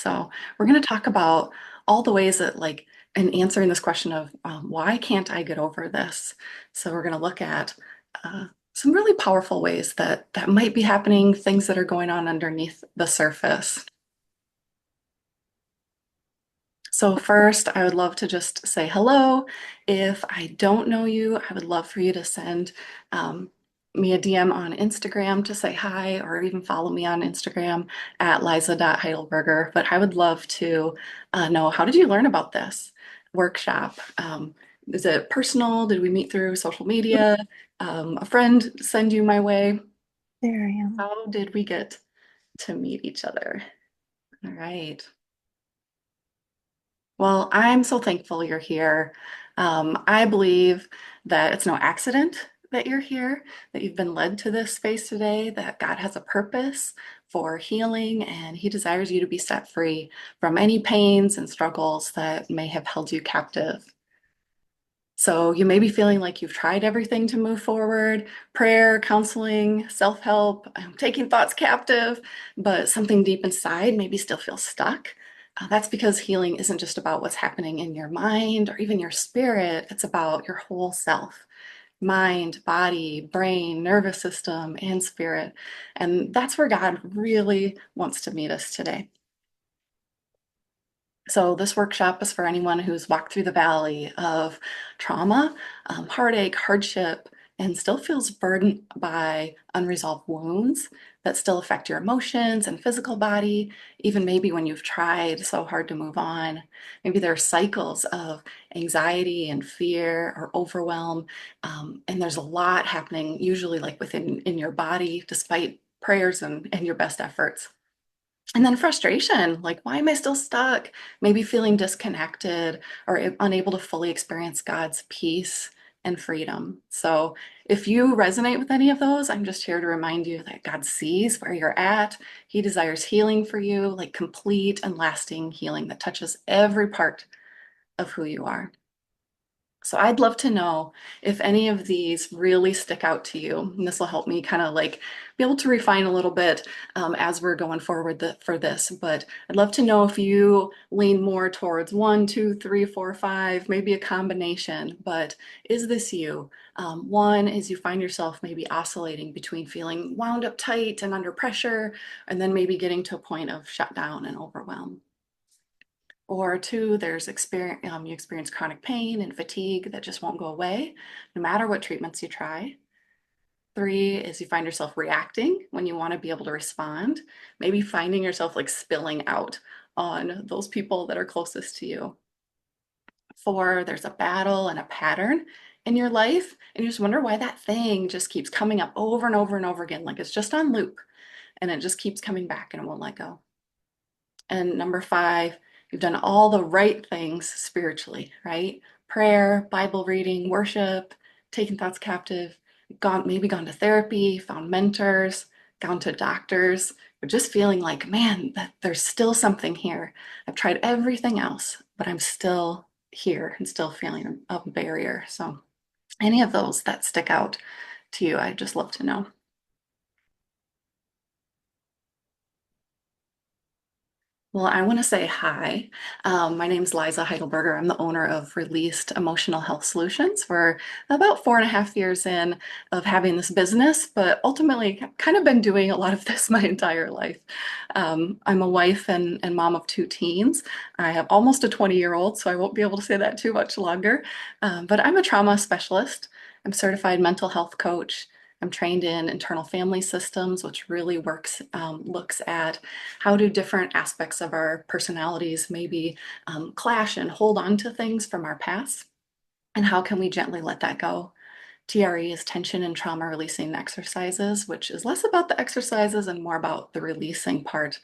So we're going to talk about all the ways that in answering this question of why can't I get over this? So we're going to look at uh, some really powerful ways that might be happening, things that are going on underneath the surface. So first, I would love to just say hello. If I don't know you, I would love for you to send um, me a DM on Instagram to say hi, or even follow me on Instagram at liza.heidelberger. But I would love to know, how did you learn about this workshop? Is it personal? Did we meet through social media? A friend send you my way? There I am. How did we get to meet each other? All right. Well, I'm so thankful you're here. I believe that it's no accident that you're here, that you've been led to this space today, that God has a purpose for healing, and He desires you to be set free from any pains and struggles that may have held you captive. So you may be feeling like you've tried everything to move forward, prayer, counseling, self-help, taking thoughts captive, but something deep inside maybe still feels stuck. That's because healing isn't just about what's happening in your mind or even your spirit. It's about your whole self, mind, body, brain, nervous system, and spirit. And that's where God really wants to meet us today. So this workshop is for anyone who's walked through the valley of trauma, heartache, hardship, and still feels burdened by unresolved wounds that still affect your emotions and physical body, even maybe when you've tried so hard to move on. Maybe there are cycles of anxiety and fear or overwhelm, and there's a lot happening, usually like within in your body, despite prayers and your best efforts. And then frustration, like, why am I still stuck? Maybe feeling disconnected or unable to fully experience God's peace and freedom. So, if you resonate with any of those, I'm just here to remind you that God sees where you're at. He desires healing for you, like complete and lasting healing that touches every part of who you are. So I'd love to know if any of these really stick out to you. And this will help me kind of like be able to refine a little bit as we're going forward for this. But I'd love to know if you lean more towards one, two, three, four, five, maybe a combination. But is this you? One is you find yourself maybe oscillating between feeling wound up tight and under pressure, and then maybe getting to a point of shutdown and overwhelm. Or two, you experience chronic pain and fatigue that just won't go away, no matter what treatments you try. Three is you find yourself reacting when you want to be able to respond, maybe finding yourself like spilling out on those people that are closest to you. Four, there's a battle and a pattern in your life, and you just wonder why that thing just keeps coming up over and over and over again, like it's just on loop, and it just keeps coming back and it won't let go. And number five, you've done all the right things spiritually, right? Prayer, Bible reading, worship, taking thoughts captive, maybe gone to therapy, found mentors, gone to doctors, but just feeling like, man, that there's still something here. I've tried everything else, but I'm still here and still feeling a barrier. So any of those that stick out to you, I'd just love to know. Well, I want to say hi. My name is Liza Heidelberger. I'm the owner of Released Emotional Health Solutions. We're about 4.5 years in of having this business, but ultimately kind of been doing a lot of this my entire life. I'm a wife and mom of two teens. I have almost a 20-year-old, so I won't be able to say that too much longer. But I'm a trauma specialist. I'm certified mental health coach. I'm trained in internal family systems, which really looks at how do different aspects of our personalities maybe clash and hold on to things from our past, and how can we gently let that go. TRE is tension and trauma releasing exercises, which is less about the exercises and more about the releasing part,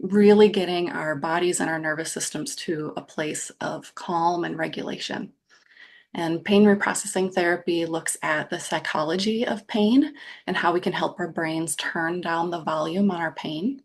really getting our bodies and our nervous systems to a place of calm and regulation. And pain reprocessing therapy looks at the psychology of pain and how we can help our brains turn down the volume on our pain.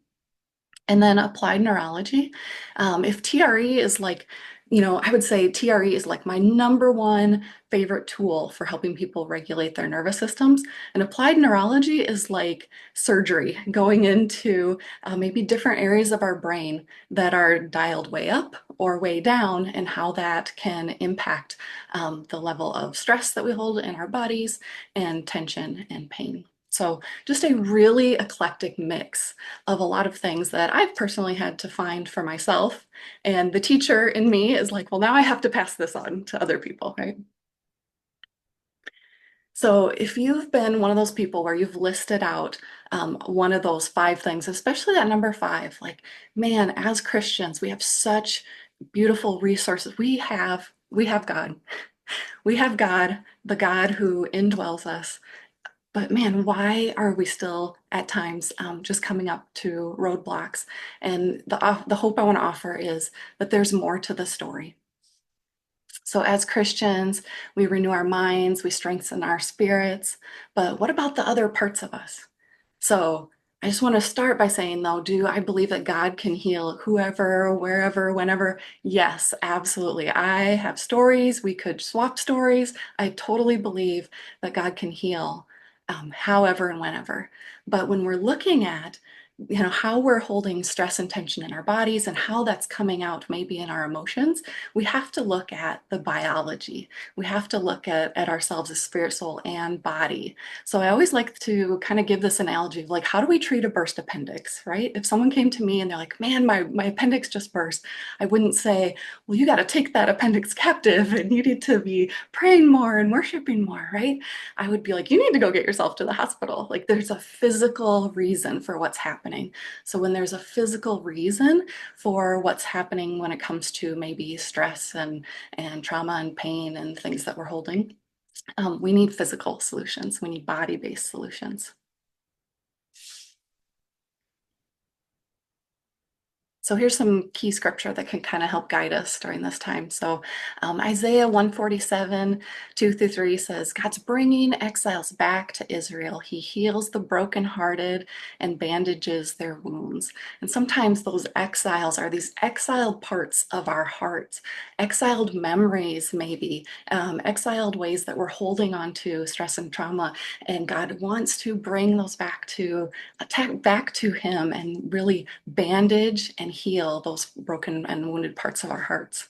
And then applied neurology. If TRE is like I would say TRE is like my number one favorite tool for helping people regulate their nervous systems. And applied neurology is like surgery, going into maybe different areas of our brain that are dialed way up or way down, and how that can impact the level of stress that we hold in our bodies and tension and pain. So just a really eclectic mix of a lot of things that I've personally had to find for myself. And the teacher in me is like, well, now I have to pass this on to other people, right? So if you've been one of those people where you've listed out one of those five things, especially that number five, like, man, as Christians, we have such beautiful resources. We have God. We have God, the God who indwells us. But man, why are we still at times just coming up to roadblocks? And the hope I want to offer is that there's more to the story. So, as Christians, we renew our minds, we strengthen our spirits, but what about the other parts of us? So, I just want to start by saying, though, do I believe that God can heal whoever, wherever, whenever? Yes, absolutely. I have stories. We could swap stories. I totally believe that God can heal however and whenever. But when we're looking at how we're holding stress and tension in our bodies and how that's coming out maybe in our emotions, we have to look at the biology. We have to look at ourselves as spirit, soul, and body. So I always like to kind of give this analogy of like, how do we treat a burst appendix, right? If someone came to me and they're like, man, my appendix just burst, I wouldn't say, well, you got to take that appendix captive and you need to be praying more and worshiping more, right? I would be like, you need to go get yourself to the hospital. Like, there's a physical reason for what's happening. So when there's a physical reason for what's happening when it comes to maybe stress and trauma and pain and things that we're holding, we need physical solutions. We need body-based solutions. So here's some key scripture that can kind of help guide us during this time. So Isaiah 147, 2 through 3 says, God's bringing exiles back to Israel. He heals the brokenhearted and bandages their wounds. And sometimes those exiles are these exiled parts of our hearts, exiled memories, maybe, exiled ways that we're holding on to stress and trauma. And God wants to bring those back to Him and really bandage and heal those broken and wounded parts of our hearts.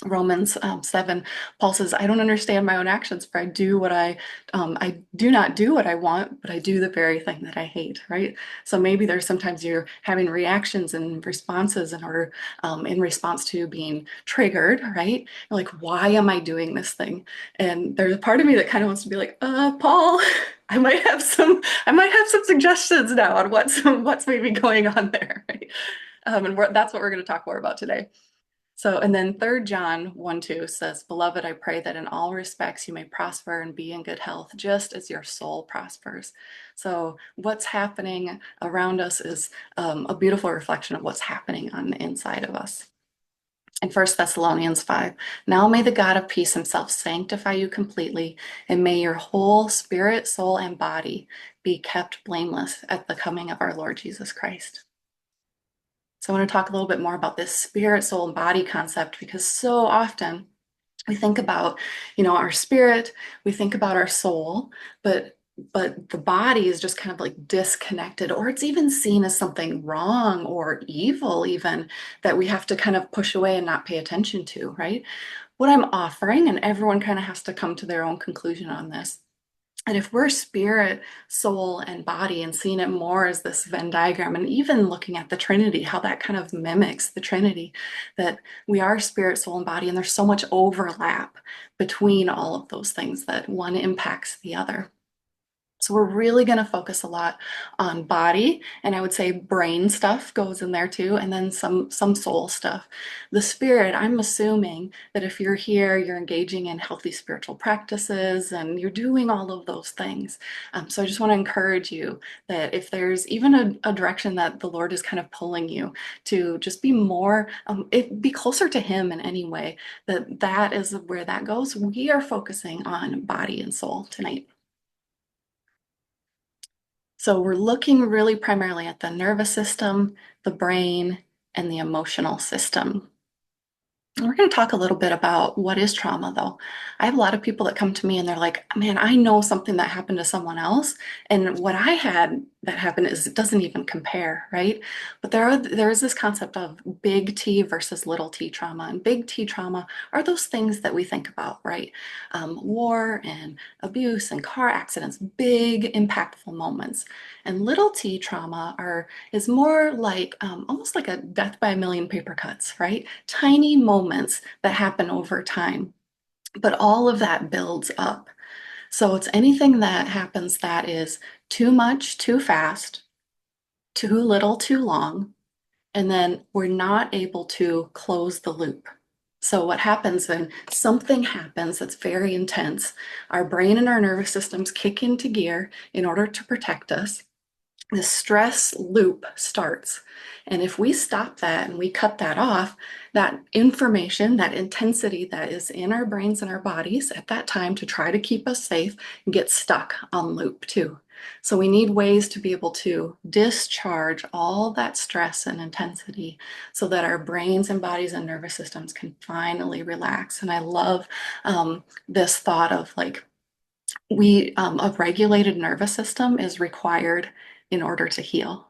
Romans 7, Paul says, I don't understand my own actions, for I do not do what I want, but I do the very thing that I hate, right? So maybe there's sometimes you're having reactions and responses in response to being triggered, right? You're like, why am I doing this thing? And there's a part of me that kind of wants to be like, Paul, I might have some suggestions now on what's maybe going on there, right? And that's what we're going to talk more about today. So, and then 3 John 1 2 says, Beloved, I pray that in all respects you may prosper and be in good health, just as your soul prospers. So, what's happening around us is a beautiful reflection of what's happening on the inside of us. In 1 Thessalonians 5, now may the God of peace himself sanctify you completely, and may your whole spirit, soul, and body be kept blameless at the coming of our Lord Jesus Christ. So I want to talk a little bit more about this spirit, soul, and body concept, because so often we think about, our spirit, we think about our soul, but the body is just kind of like disconnected, or it's even seen as something wrong or evil, even that we have to kind of push away and not pay attention to, right? What I'm offering, and everyone kind of has to come to their own conclusion on this, and if we're spirit, soul, and body and seeing it more as this Venn diagram, and even looking at the Trinity, how that kind of mimics the Trinity, that we are spirit, soul, and body, and there's so much overlap between all of those things that one impacts the other. So we're really going to focus a lot on body, and I would say brain stuff goes in there too, and then some soul stuff. The spirit, I'm assuming that if you're here, you're engaging in healthy spiritual practices and you're doing all of those things. So I just want to encourage you that if there's even a direction that the Lord is kind of pulling you to just be more, be closer to Him in any way, that is where that goes. We are focusing on body and soul tonight. So we're looking really primarily at the nervous system, the brain, and the emotional system. We're going to talk a little bit about what is trauma, though. I have a lot of people that come to me and they're like, man, I know something that happened to someone else. And what I had that happened is it doesn't even compare, right? But there is this concept of big T versus little t trauma. And big T trauma are those things that we think about, right? War and abuse and car accidents, big, impactful moments. And little t trauma is more like almost like a death by a million paper cuts, right? Tiny moments that happen over time, but all of that builds up. So it's anything that happens that is too much, too fast, too little, too long, and then we're not able to close the loop. So what happens when something happens that's very intense, our brain and our nervous systems kick into gear in order to protect us. The stress loop starts. And if we stop that and we cut that off, that information, that intensity that is in our brains and our bodies at that time to try to keep us safe gets stuck on loop too. So we need ways to be able to discharge all that stress and intensity so that our brains and bodies and nervous systems can finally relax. And I love this thought of like, a regulated nervous system is required in order to heal,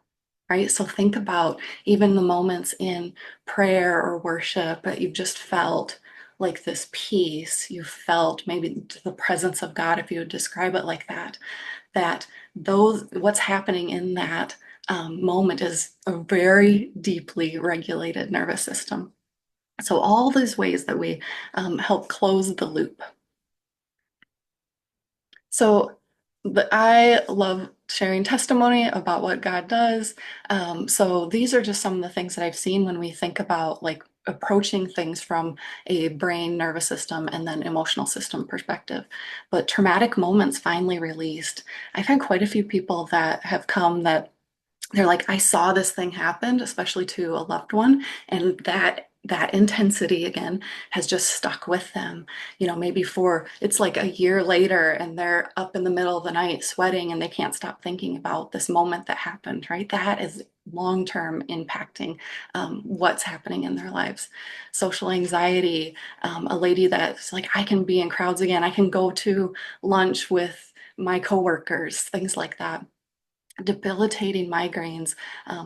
right? So think about even the moments in prayer or worship that you've just felt like this peace, you felt maybe the presence of God, if you would describe it like that, that what's happening in that moment is a very deeply regulated nervous system. So all these ways that we help close the loop. So I love sharing testimony about what God does. So these are just some of the things that I've seen when we think about like approaching things from a brain, nervous system, and then emotional system perspective. But traumatic moments finally released. I've had quite a few people that have come that they're like, I saw this thing happen, especially to a loved one, and that intensity again has just stuck with them. Maybe for it's like a year later and they're up in the middle of the night sweating and they can't stop thinking about this moment that happened, right? That is long-term impacting what's happening in their lives. Social anxiety, a lady that's like, I can be in crowds again, I can go to lunch with my coworkers, things like that. Debilitating migraines.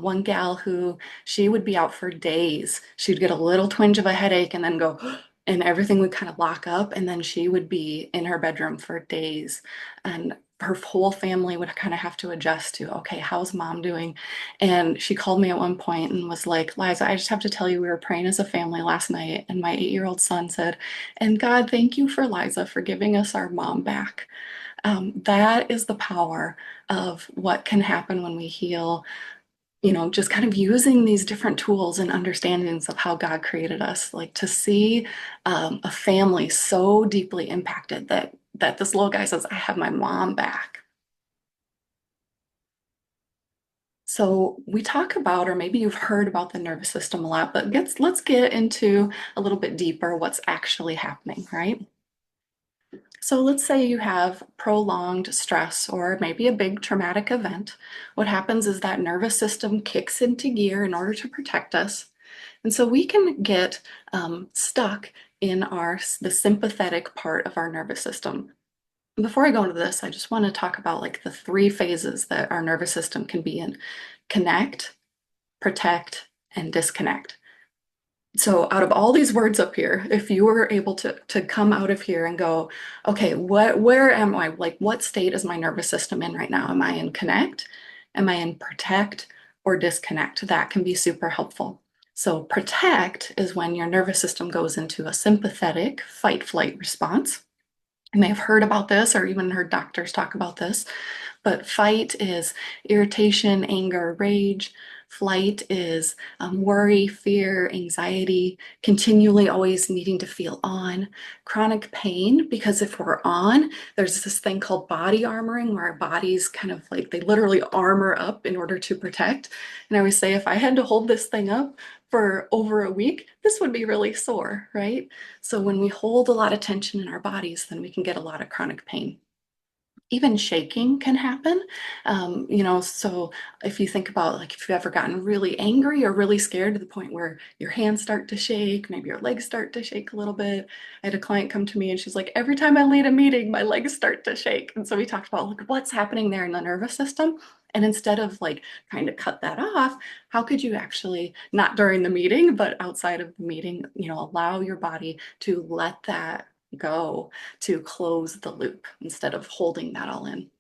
One gal who she would be out for days. She'd get a little twinge of a headache and then go, and everything would kind of lock up. And then she would be in her bedroom for days. And her whole family would kind of have to adjust to, okay, how's mom doing? And she called me at one point and was like, Liza, I just have to tell you, we were praying as a family last night. And my 8-year-old son said, and God, thank you for Liza for giving us our mom back. That is the power of what can happen when we heal, just kind of using these different tools and understandings of how God created us. Like to see a family so deeply impacted that this little guy says, I have my mom back. So we talk about, or maybe you've heard about the nervous system a lot, but let's get into a little bit deeper what's actually happening, right? So let's say you have prolonged stress or maybe a big traumatic event. What happens is that nervous system kicks into gear in order to protect us. And so we can get stuck in the sympathetic part of our nervous system. Before I go into this, I just want to talk about like the three phases that our nervous system can be in: connect, protect, and disconnect. So out of all these words up here, if you were able to come out of here and go, okay, where am I? Like what state is my nervous system in right now? Am I in connect? Am I in protect or disconnect? That can be super helpful. So protect is when your nervous system goes into a sympathetic fight flight response. You may have heard about this or even heard doctors talk about this. But fight is irritation, anger, rage. Flight is worry, fear, anxiety, continually always needing to feel on. Chronic pain, because if we're on, there's this thing called body armoring where our bodies kind of like they literally armor up in order to protect. And I always say, if I had to hold this thing up for over a week, this would be really sore, right? So when we hold a lot of tension in our bodies, then we can get a lot of chronic pain. Even shaking can happen. So if you think about like if you've ever gotten really angry or really scared to the point where your hands start to shake, maybe your legs start to shake a little bit. I had a client come to me and she's like, every time I lead a meeting, my legs start to shake. And so we talked about like what's happening there in the nervous system. And instead of like trying to cut that off, how could you actually, not during the meeting, but outside of the meeting, allow your body to let that go, to close the loop instead of holding that all in.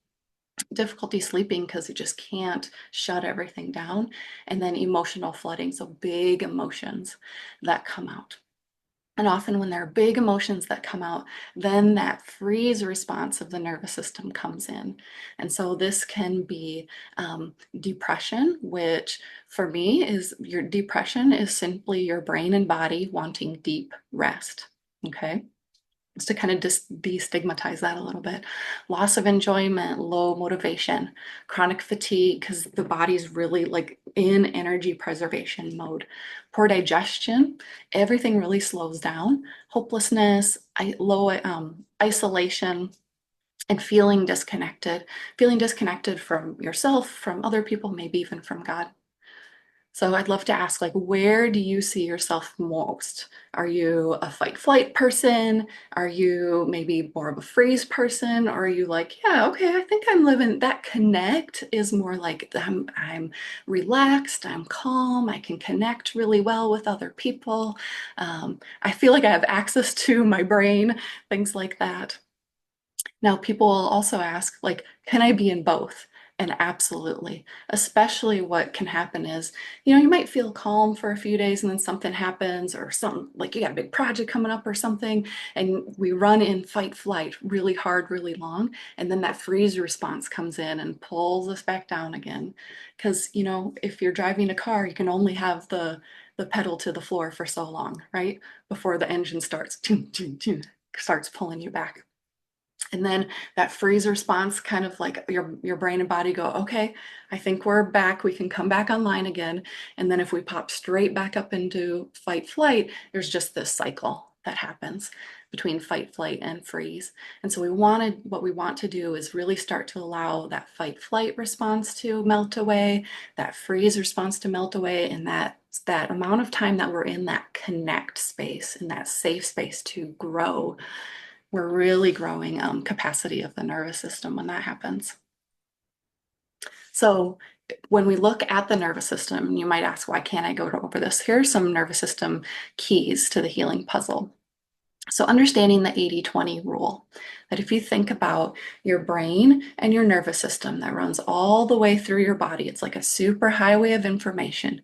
Difficulty sleeping because you just can't shut everything down. And then emotional flooding, so big emotions that come out. And often when there are big emotions that come out, then that freeze response of the nervous system comes in. And so this can be depression, which for me is your depression is simply your brain and body wanting deep rest. Okay. Just to kind of destigmatize that a little bit. Loss of enjoyment, low motivation, chronic fatigue, because the body's really like in energy preservation mode. Poor digestion, everything really slows down. Hopelessness, low isolation, and feeling disconnected from yourself, from other people, maybe even from God. So I'd love to ask, like, where do you see yourself most? Are you a fight flight person? Are you maybe more of a freeze person? Or are you like, yeah, okay, I think I'm living that connect is more like I'm relaxed, I'm calm, I can connect really well with other people. I feel like I have access to my brain, things like that. Now, people will also ask, like, can I be in both? And absolutely. Especially what can happen is, you might feel calm for a few days and then something happens or something like you got a big project coming up or something, and we run in fight flight really hard, really long. And then that freeze response comes in and pulls us back down again. Because, if you're driving a car, you can only have the pedal to the floor for so long, right? Before the engine starts, starts pulling you back. And then that freeze response kind of like your brain and body go, okay, I think we're back. We can come back online again. And then if we pop straight back up into fight flight, there's just this cycle that happens between fight, flight, and freeze. And so what we want to do is really start to allow that fight flight response to melt away, that freeze response to melt away, and that amount of time that we're in that connect space, in that safe space to grow. We're really growing capacity of the nervous system when that happens. So when we look at the nervous system, you might ask, why can't I go over this? Here are some nervous system keys to the healing puzzle. So understanding the 80-20 rule, that if you think about your brain and your nervous system that runs all the way through your body, it's like a super highway of information.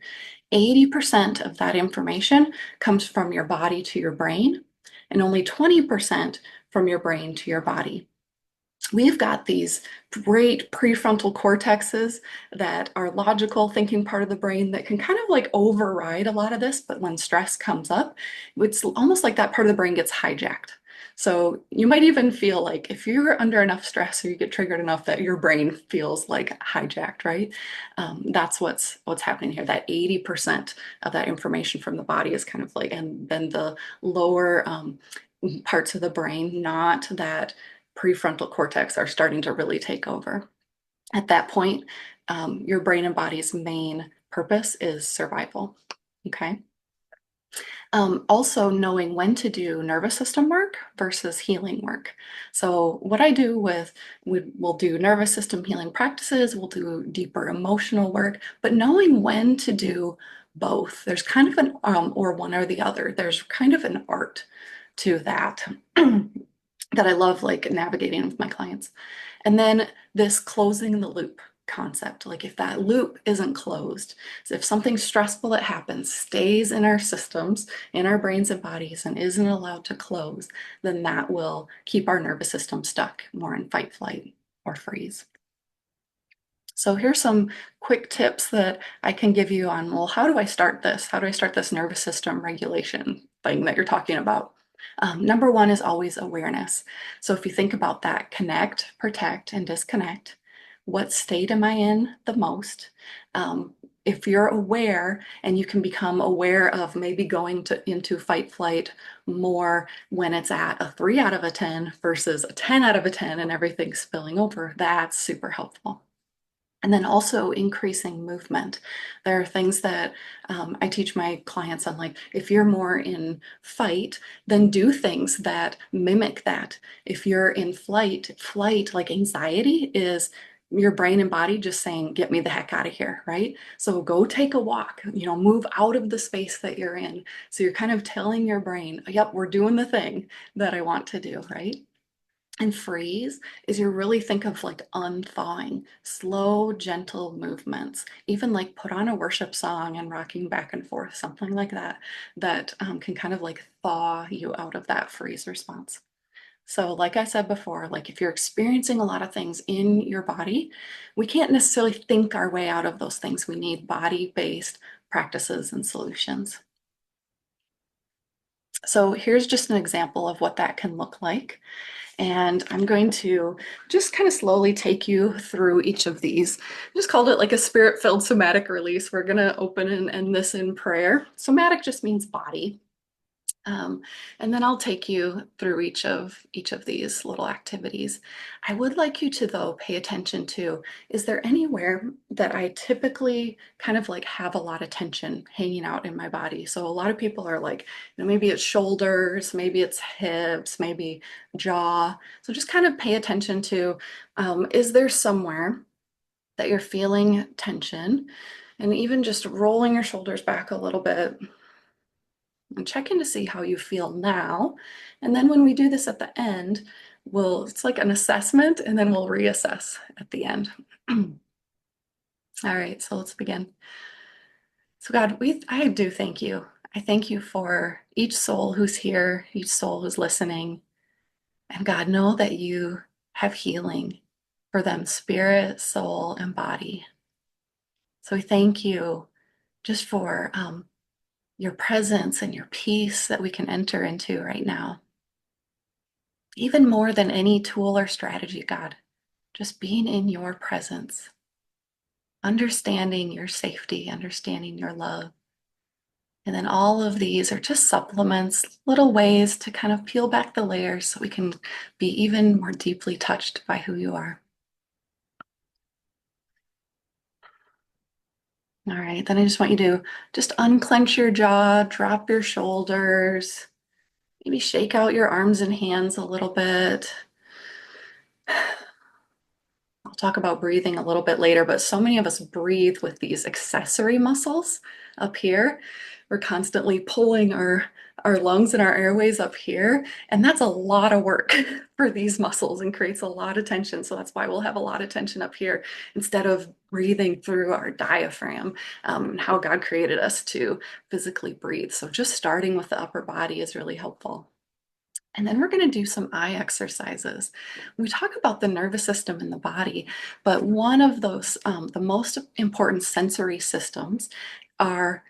80% of that information comes from your body to your brain, and only 20% from your brain to your body. We've got these great prefrontal cortexes that are logical thinking part of the brain that can kind of like override a lot of this, but when stress comes up, it's almost like that part of the brain gets hijacked. So you might even feel like if you're under enough stress or you get triggered enough that your brain feels like hijacked, right? That's what's happening here. That 80% of that information from the body is kind of like, and then the lower parts of the brain, not that prefrontal cortex, are starting to really take over. At that point, your brain and body's main purpose is survival. Okay. Also knowing when to do nervous system work versus healing work. So what I do we'll do nervous system healing practices, we'll do deeper emotional work, but knowing when to do both. There's kind of an, or one or the other, there's kind of an art to that. That I love like navigating with my clients. And then this closing the loop concept, like if that loop isn't closed, so if something stressful that happens stays in our systems, in our brains and bodies, and isn't allowed to close, then that will keep our nervous system stuck more in fight, flight, or freeze. So here's some quick tips that I can give you on, well, how do I start this? How do I start this nervous system regulation thing that you're talking about? Number one is always awareness. So if you think about that, connect, protect, and disconnect. What state am I in the most? if you're aware and you can become aware of maybe going into fight flight more when it's at a 3 out of a 10 versus a 10 out of a 10 and everything's spilling over, that's super helpful. And then also increasing movement. There are things that I teach my clients on, like if you're more in fight, then do things that mimic that. If you're in flight, like anxiety is your brain and body just saying, get me the heck out of here, right? So go take a walk, move out of the space that you're in. So you're kind of telling your brain, yep, we're doing the thing that I want to do, right? And freeze is you really think of like unthawing, slow, gentle movements, even like put on a worship song and rocking back and forth, something like that, that can kind of like thaw you out of that freeze response. So, like I said before, like if you're experiencing a lot of things in your body, we can't necessarily think our way out of those things. We need body-based practices and solutions. So here's just an example of what that can look like. And I'm going to just kind of slowly take you through each of these. I just called it like a spirit-filled somatic release. We're going to open and end this in prayer. Somatic just means body. Um, and then I'll take you through each of these little activities. I would like you to, though, pay attention to, is there anywhere that I typically kind of like have a lot of tension hanging out in my body? So a lot of people are like, maybe it's shoulders, maybe it's hips, maybe jaw. So just kind of pay attention to, is there somewhere that you're feeling tension? And even just rolling your shoulders back a little bit and check in to see how you feel now. And then when we do this at the end, it's like an assessment and then we'll reassess at the end. All right, so let's begin. So God, I do thank you. I thank you for each soul who's here, each soul who's listening. And God, know that you have healing for them, spirit, soul, and body. So we thank you just for your presence and your peace that we can enter into right now. Even more than any tool or strategy, God, just being in your presence, understanding your safety, understanding your love. And then all of these are just supplements, little ways to kind of peel back the layers so we can be even more deeply touched by who you are. All right, then I just want you to just unclench your jaw, drop your shoulders, maybe shake out your arms and hands a little bit. I'll talk about breathing a little bit later, but so many of us breathe with these accessory muscles up here. We're constantly pulling our lungs and our airways up here, and that's a lot of work for these muscles and creates a lot of tension. So that's why we'll have a lot of tension up here instead of breathing through our diaphragm, how God created us to physically breathe. So just starting with the upper body is really helpful. And then we're going to do some eye exercises. We talk about the nervous system in the body, but one of those, the most important sensory systems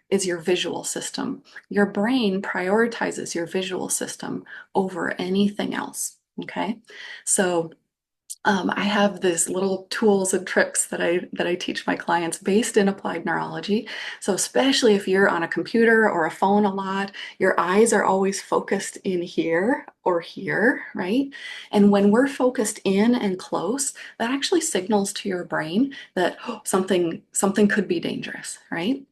is your visual system. Your brain prioritizes your visual system over anything else. Okay, so I have these little tools and tricks that I teach my clients based in applied neurology. So especially if you're on a computer or a phone a lot, your eyes are always focused in here or here, right? And when we're focused in and close, that actually signals to your brain that something could be dangerous, right?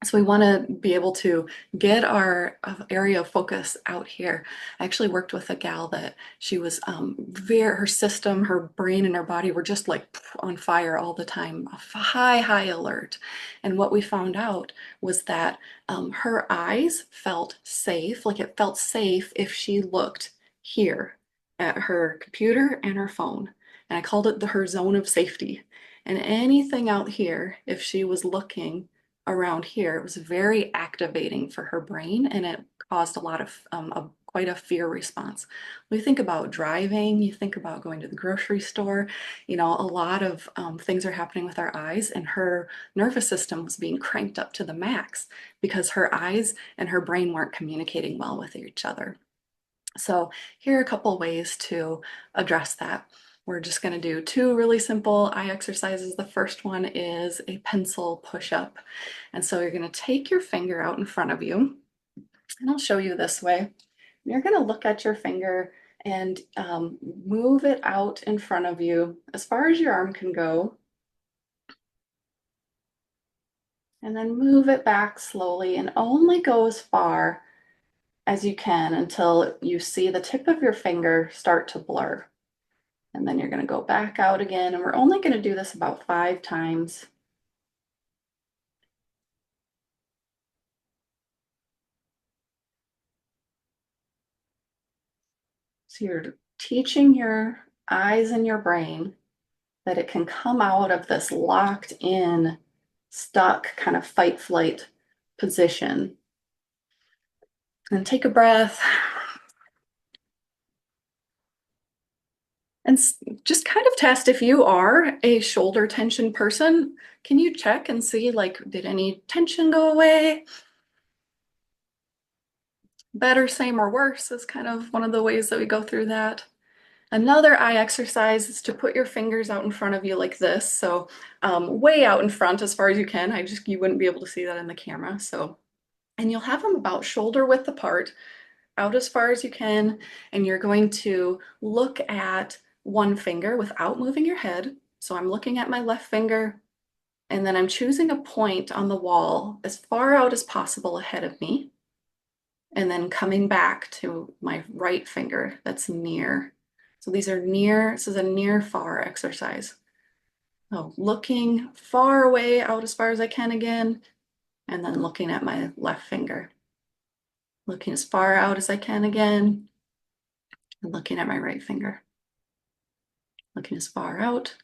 So we want to be able to get our area of focus out here. I actually worked with a gal that she was her system, her brain and her body were just like on fire all the time, high alert. And what we found out was that her eyes felt safe, like it felt safe if she looked here at her computer and her phone. And I called it her zone of safety. And anything out here, if she was looking around here, it was very activating for her brain and it caused a lot of quite a fear response. When you think about driving, you think about going to the grocery store, a lot of things are happening with our eyes, and her nervous system was being cranked up to the max because her eyes and her brain weren't communicating well with each other. So here are a couple ways to address that. We're just going to do two really simple eye exercises. The first one is a pencil push-up. And so you're going to take your finger out in front of you, and I'll show you this way. You're going to look at your finger and move it out in front of you as far as your arm can go. And then move it back slowly and only go as far as you can until you see the tip of your finger start to blur. And then you're going to go back out again. And we're only going to do this about 5 times. So you're teaching your eyes and your brain that it can come out of this locked in, stuck kind of fight flight position. And take a breath. And just kind of test if you are a shoulder tension person. Can you check and see, like, did any tension go away? Better, same, or worse is kind of one of the ways that we go through that. Another eye exercise is to put your fingers out in front of you like this. So way out in front as far as you can. You wouldn't be able to see that in the camera. So, and you'll have them about shoulder width apart, out as far as you can. And you're going to look at one finger without moving your head. So I'm looking at my left finger, and then I'm choosing a point on the wall as far out as possible ahead of me. And then coming back to my right finger that's near. So these are near, this is a near far exercise. So looking far away out as far as I can again, and then looking at my left finger. Looking as far out as I can again, and looking at my right finger. Looking as far out.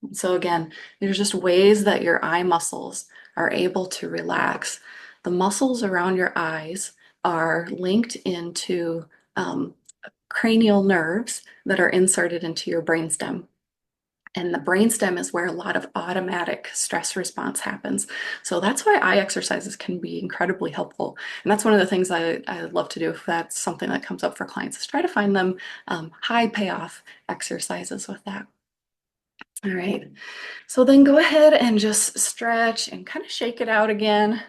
And so again, there's just ways that your eye muscles are able to relax. The muscles around your eyes are linked into cranial nerves that are inserted into your brainstem. And the brainstem is where a lot of automatic stress response happens. So that's why eye exercises can be incredibly helpful. And that's one of the things I love to do if that's something that comes up for clients, is try to find them high payoff exercises with that. All right, so then go ahead and just stretch and kind of shake it out again.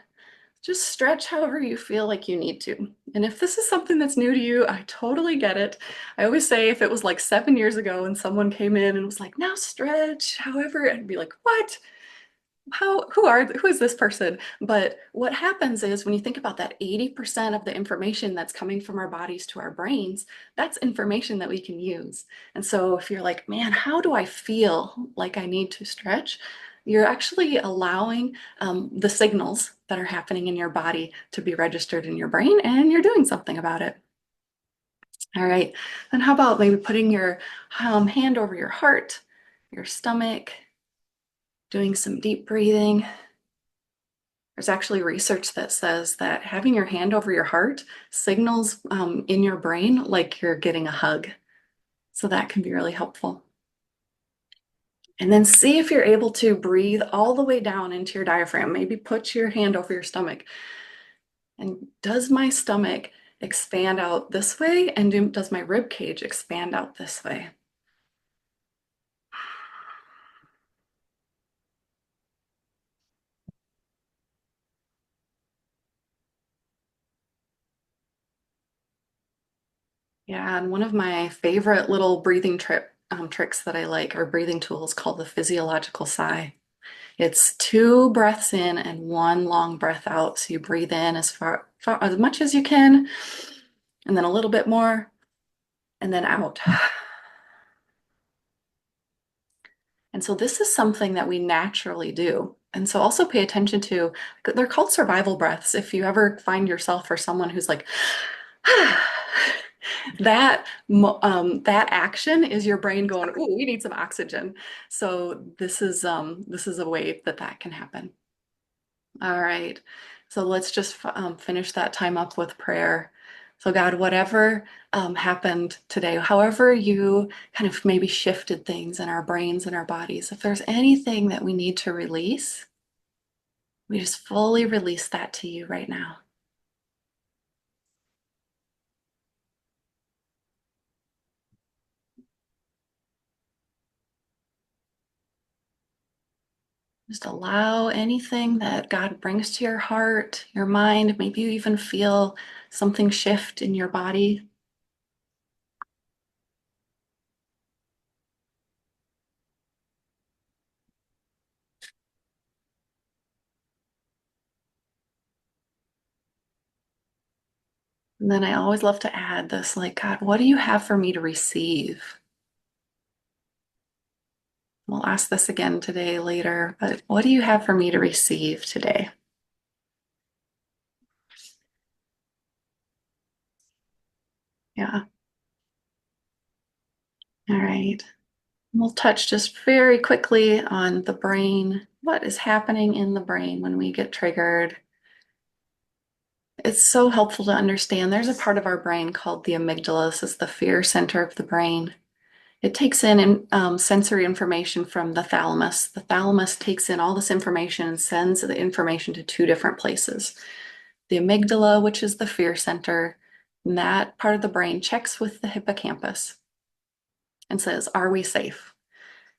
Just stretch however you feel like you need to. And if this is something that's new to you, I totally get it. I always say if it was like 7 years ago and someone came in and was like, now stretch, however, I'd be like, what? Who is this person? But what happens is when you think about that 80% of the information that's coming from our bodies to our brains, that's information that we can use. And so if you're like, man, how do I feel like I need to stretch? You're actually allowing the signals that are happening in your body to be registered in your brain, and you're doing something about it. All right, then how about maybe putting your hand over your heart, your stomach, doing some deep breathing. There's actually research that says that having your hand over your heart signals in your brain like you're getting a hug. So that can be really helpful. And then see if you're able to breathe all the way down into your diaphragm. Maybe put your hand over your stomach. And does my stomach expand out this way? And does my rib cage expand out this way? Yeah, and one of my favorite little breathing tricks that I like are breathing tools called the physiological sigh. It's 2 breaths in and 1 long breath out. So you breathe in as much as you can, and then a little bit more, and then out. And so this is something that we naturally do. And so also pay attention to, they're called survival breaths. If you ever find yourself or someone who's like, that action is your brain going, "Ooh, we need some oxygen." So this is a way that that can happen. All right. So let's just finish that time up with prayer. So God, whatever happened today, however you kind of maybe shifted things in our brains and our bodies, if there's anything that we need to release, we just fully release that to you right now. Just allow anything that God brings to your heart, your mind. Maybe you even feel something shift in your body. And then I always love to add this, like, God, what do you have for me to receive? We'll ask this again today, later, but what do you have for me to receive today? Yeah. All right. We'll touch just very quickly on the brain. What is happening in the brain when we get triggered? It's so helpful to understand. There's a part of our brain called the amygdala. This is the fear center of the brain. It takes in sensory information from the thalamus. The thalamus takes in all this information and sends the information to two different places. The amygdala, which is the fear center, and that part of the brain checks with the hippocampus and says, are we safe?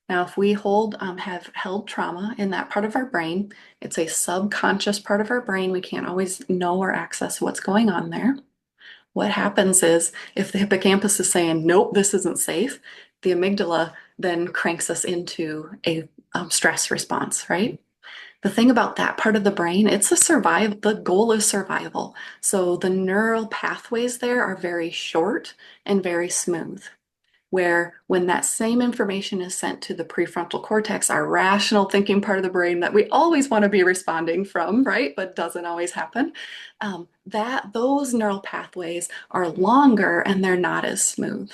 Now, if we have held trauma in that part of our brain, it's a subconscious part of our brain. We can't always know or access what's going on there. What happens is if the hippocampus is saying, nope, this isn't safe, the amygdala then cranks us into a stress response, right? The thing about that part of the brain, it's a survive, the goal is survival. So the neural pathways there are very short and very smooth. Where when that same information is sent to the prefrontal cortex, our rational thinking part of the brain that we always want to be responding from, right? But doesn't always happen. That those neural pathways are longer and they're not as smooth.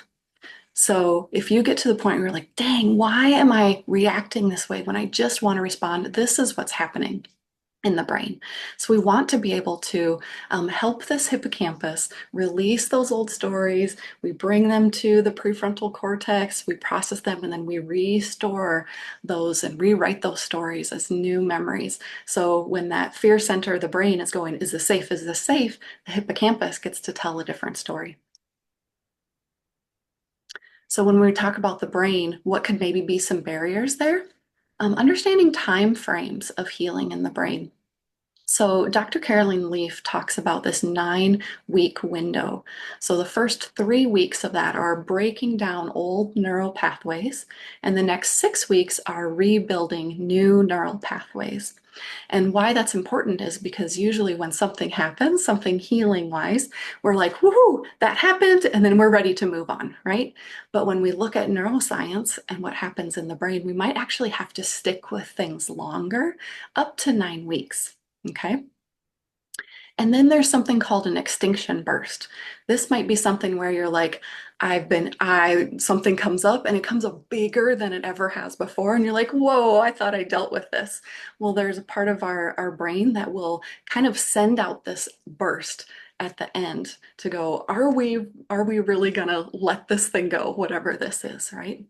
So if you get to the point where you're like, dang, why am I reacting this way when I just want to respond? This is what's happening in the brain. So we want to be able to help this hippocampus release those old stories. We bring them to the prefrontal cortex, we process them, and then we restore those and rewrite those stories as new memories. So when that fear center of the brain is going, is this safe? Is this safe? The hippocampus gets to tell a different story. So when we talk about the brain, what could maybe be some barriers there? Understanding time frames of healing in the brain. So Dr. Caroline Leaf talks about this 9-week window. So the first 3 weeks of that are breaking down old neural pathways, and the next 6 weeks are rebuilding new neural pathways. And why that's important is because usually when something happens, something healing wise, we're like, woohoo, that happened, and then we're ready to move on, right? But when we look at neuroscience and what happens in the brain, we might actually have to stick with things longer, up to 9 weeks. Okay. And then there's something called an extinction burst. This might be something where you're like, something comes up and it comes up bigger than it ever has before. And you're like, whoa, I thought I dealt with this. Well, there's a part of our brain that will kind of send out this burst at the end to go, are we really gonna let this thing go, whatever this is, right?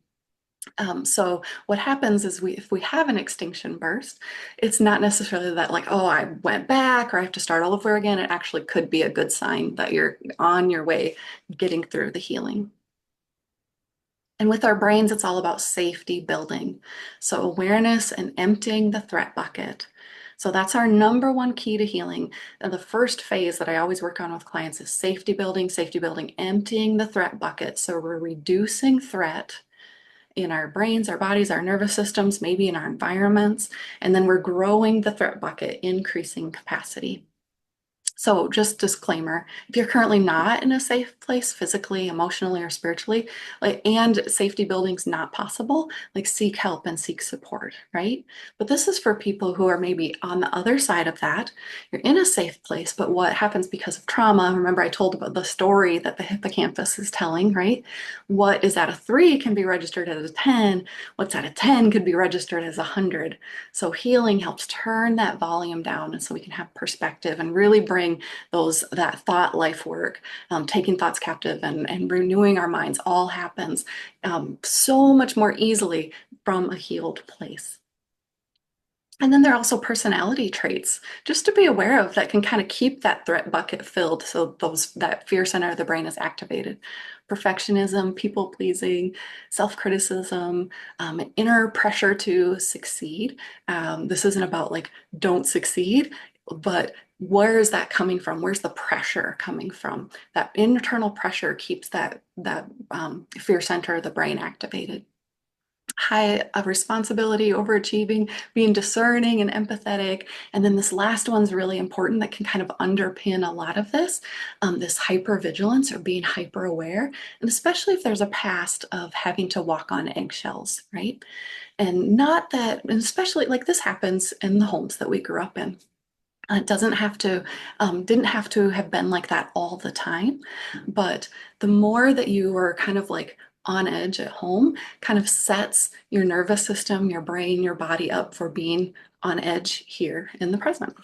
So what happens is if we have an extinction burst, it's not necessarily that like, oh, I went back or I have to start all over again. It actually could be a good sign that you're on your way getting through the healing. And with our brains, it's all about safety building. So awareness and emptying the threat bucket. So that's our number one key to healing. And the first phase that I always work on with clients is safety building, emptying the threat bucket. So we're reducing threat in our brains, our bodies, our nervous systems, maybe in our environments. And then we're growing the threat bucket, increasing capacity. So just disclaimer, if you're currently not in a safe place physically, emotionally, or spiritually, and safety building's not possible, seek help and seek support, right? But this is for people who are maybe on the other side of that. You're in a safe place, but what happens because of trauma? Remember I told about the story that the hippocampus is telling, right? What is at a 3 can be registered as a 10. What's at a 10 could be registered as 100. So healing helps turn that volume down, and so we can have perspective and really bring that thought life work, taking thoughts captive and renewing our minds all happens so much more easily from a healed place. And then there are also personality traits just to be aware of that can kind of keep that threat bucket filled so that fear center of the brain is activated. Perfectionism, people pleasing, self-criticism, inner pressure to succeed. This isn't about like don't succeed, but where is that coming from? Where's the pressure coming from? That internal pressure keeps that fear center of the brain activated. High of responsibility, overachieving, being discerning and empathetic. And then this last one's really important that can kind of underpin a lot of this hypervigilance or being hyper aware. And especially if there's a past of having to walk on eggshells, right? And not that, and especially like this happens in the homes that we grew up in. It doesn't have to, didn't have to have been like that all the time. But the more that you are kind of like on edge at home, kind of sets your nervous system, your brain, your body up for being on edge here in the present.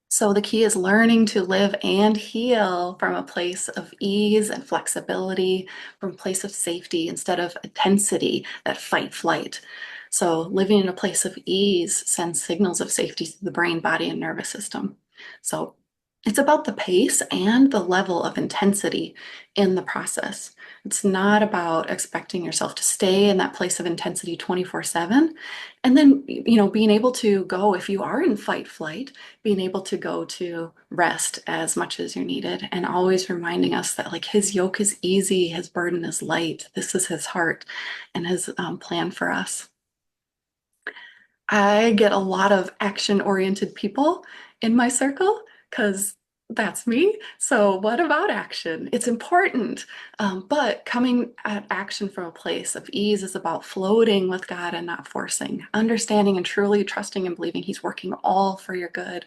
So the key is learning to live and heal from a place of ease and flexibility, from a place of safety instead of intensity, that fight flight. So living in a place of ease sends signals of safety to the brain, body, and nervous system. So it's about the pace and the level of intensity in the process. It's not about expecting yourself to stay in that place of intensity 24/7. And then, being able to go, if you are in fight flight, being able to go to rest as much as you needed, and always reminding us that like his yoke is easy, his burden is light. This is his heart and his plan for us. I get a lot of action-oriented people in my circle because that's me. So what about action? It's important, but coming at action from a place of ease is about floating with God and not forcing, understanding and truly trusting and believing He's working all for your good.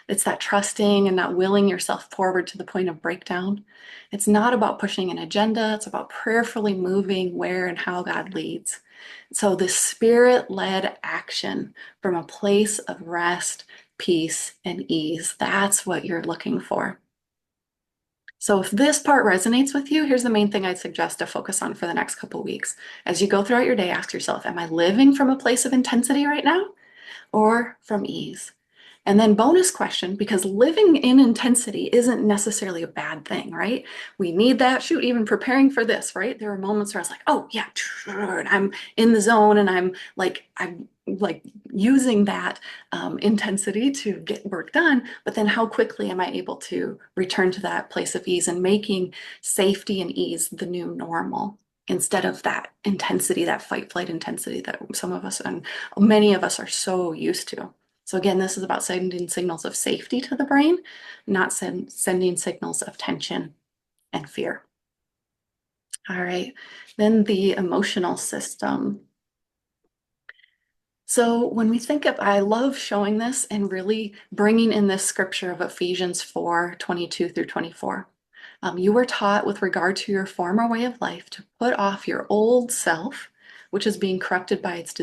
It's that trusting and not willing yourself forward to the point of breakdown. It's not about pushing an agenda. It's about prayerfully moving where and how God leads. So this spirit-led action from a place of rest, peace, and ease, that's what you're looking for. So if this part resonates with you, here's the main thing I'd suggest to focus on for the next couple of weeks. As you go throughout your day, ask yourself, am I living from a place of intensity right now or from ease? And then bonus question, because living in intensity isn't necessarily a bad thing, right? We need that. Shoot, even preparing for this, right? There are moments where I was like, oh yeah, and I'm in the zone and I'm like using that intensity to get work done. But then how quickly am I able to return to that place of ease and making safety and ease the new normal? Instead of that intensity, that fight flight intensity that some of us and many of us are so used to. So again, this is about sending signals of safety to the brain, not sending signals of tension and fear. All right, then the emotional system. So when we think of, I love showing this and really bringing in this scripture of Ephesians 4:22 through 24. You were taught with regard to your former way of life to put off your old self, which is being corrupted by its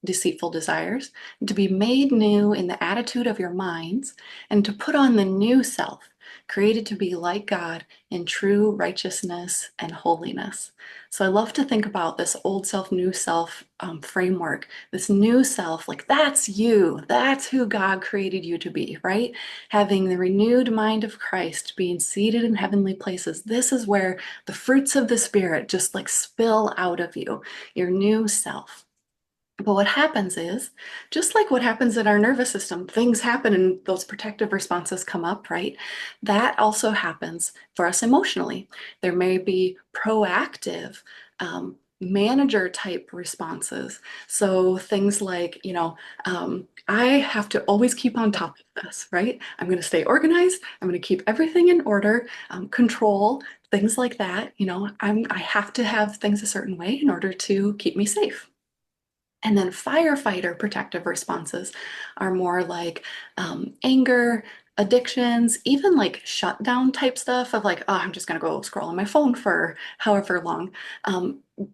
deceitful desires, and to be made new in the attitude of your minds, and to put on the new self, created to be like God in true righteousness and holiness. So I love to think about this old self, new self framework, this new self, like that's you, that's who God created you to be, right? Having the renewed mind of Christ, being seated in heavenly places. This is where the fruits of the Spirit just like spill out of you, your new self. But what happens is, just like what happens in our nervous system, things happen and those protective responses come up, right? That also happens for us emotionally. There may be proactive manager type responses. So things like, I have to always keep on top of this, right? I'm going to stay organized. I'm going to keep everything in order, control, things like that. I have to have things a certain way in order to keep me safe. And then firefighter protective responses are more like anger, addictions, even like shutdown type stuff of like, oh, I'm just going to go scroll on my phone for however long.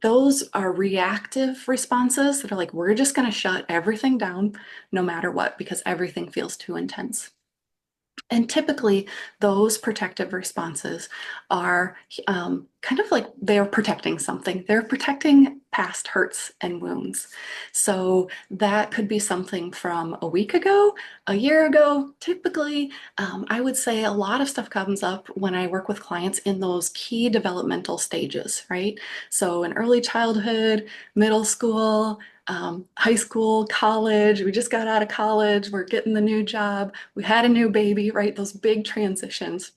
Those are reactive responses that are like, we're just going to shut everything down no matter what because everything feels too intense. And typically, those protective responses are kind of like they're protecting something. They're protecting past hurts and wounds. So that could be something from a week ago, a year ago. Typically, I would say a lot of stuff comes up when I work with clients in those key developmental stages, right? So in early childhood, middle school, high school, college, we just got out of college, we're getting the new job, we had a new baby, right? Those big transitions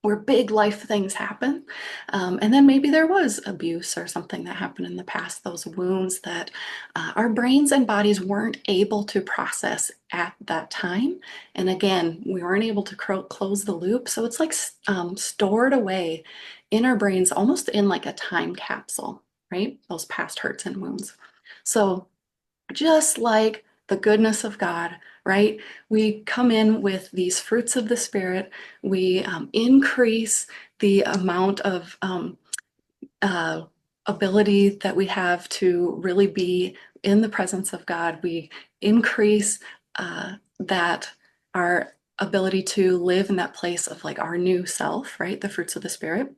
where big life things happen. And then maybe there was abuse or something that happened in the past, those wounds that our brains and bodies weren't able to process at that time. And again, we weren't able to close the loop. So it's like stored away in our brains, almost in like a time capsule, right? Those past hurts and wounds. So just like the goodness of God, right? We come in with these fruits of the Spirit. We increase the amount of uh, ability that we have to really be in the presence of God. We increase that our ability to live in that place of like our new self, right? The fruits of the Spirit.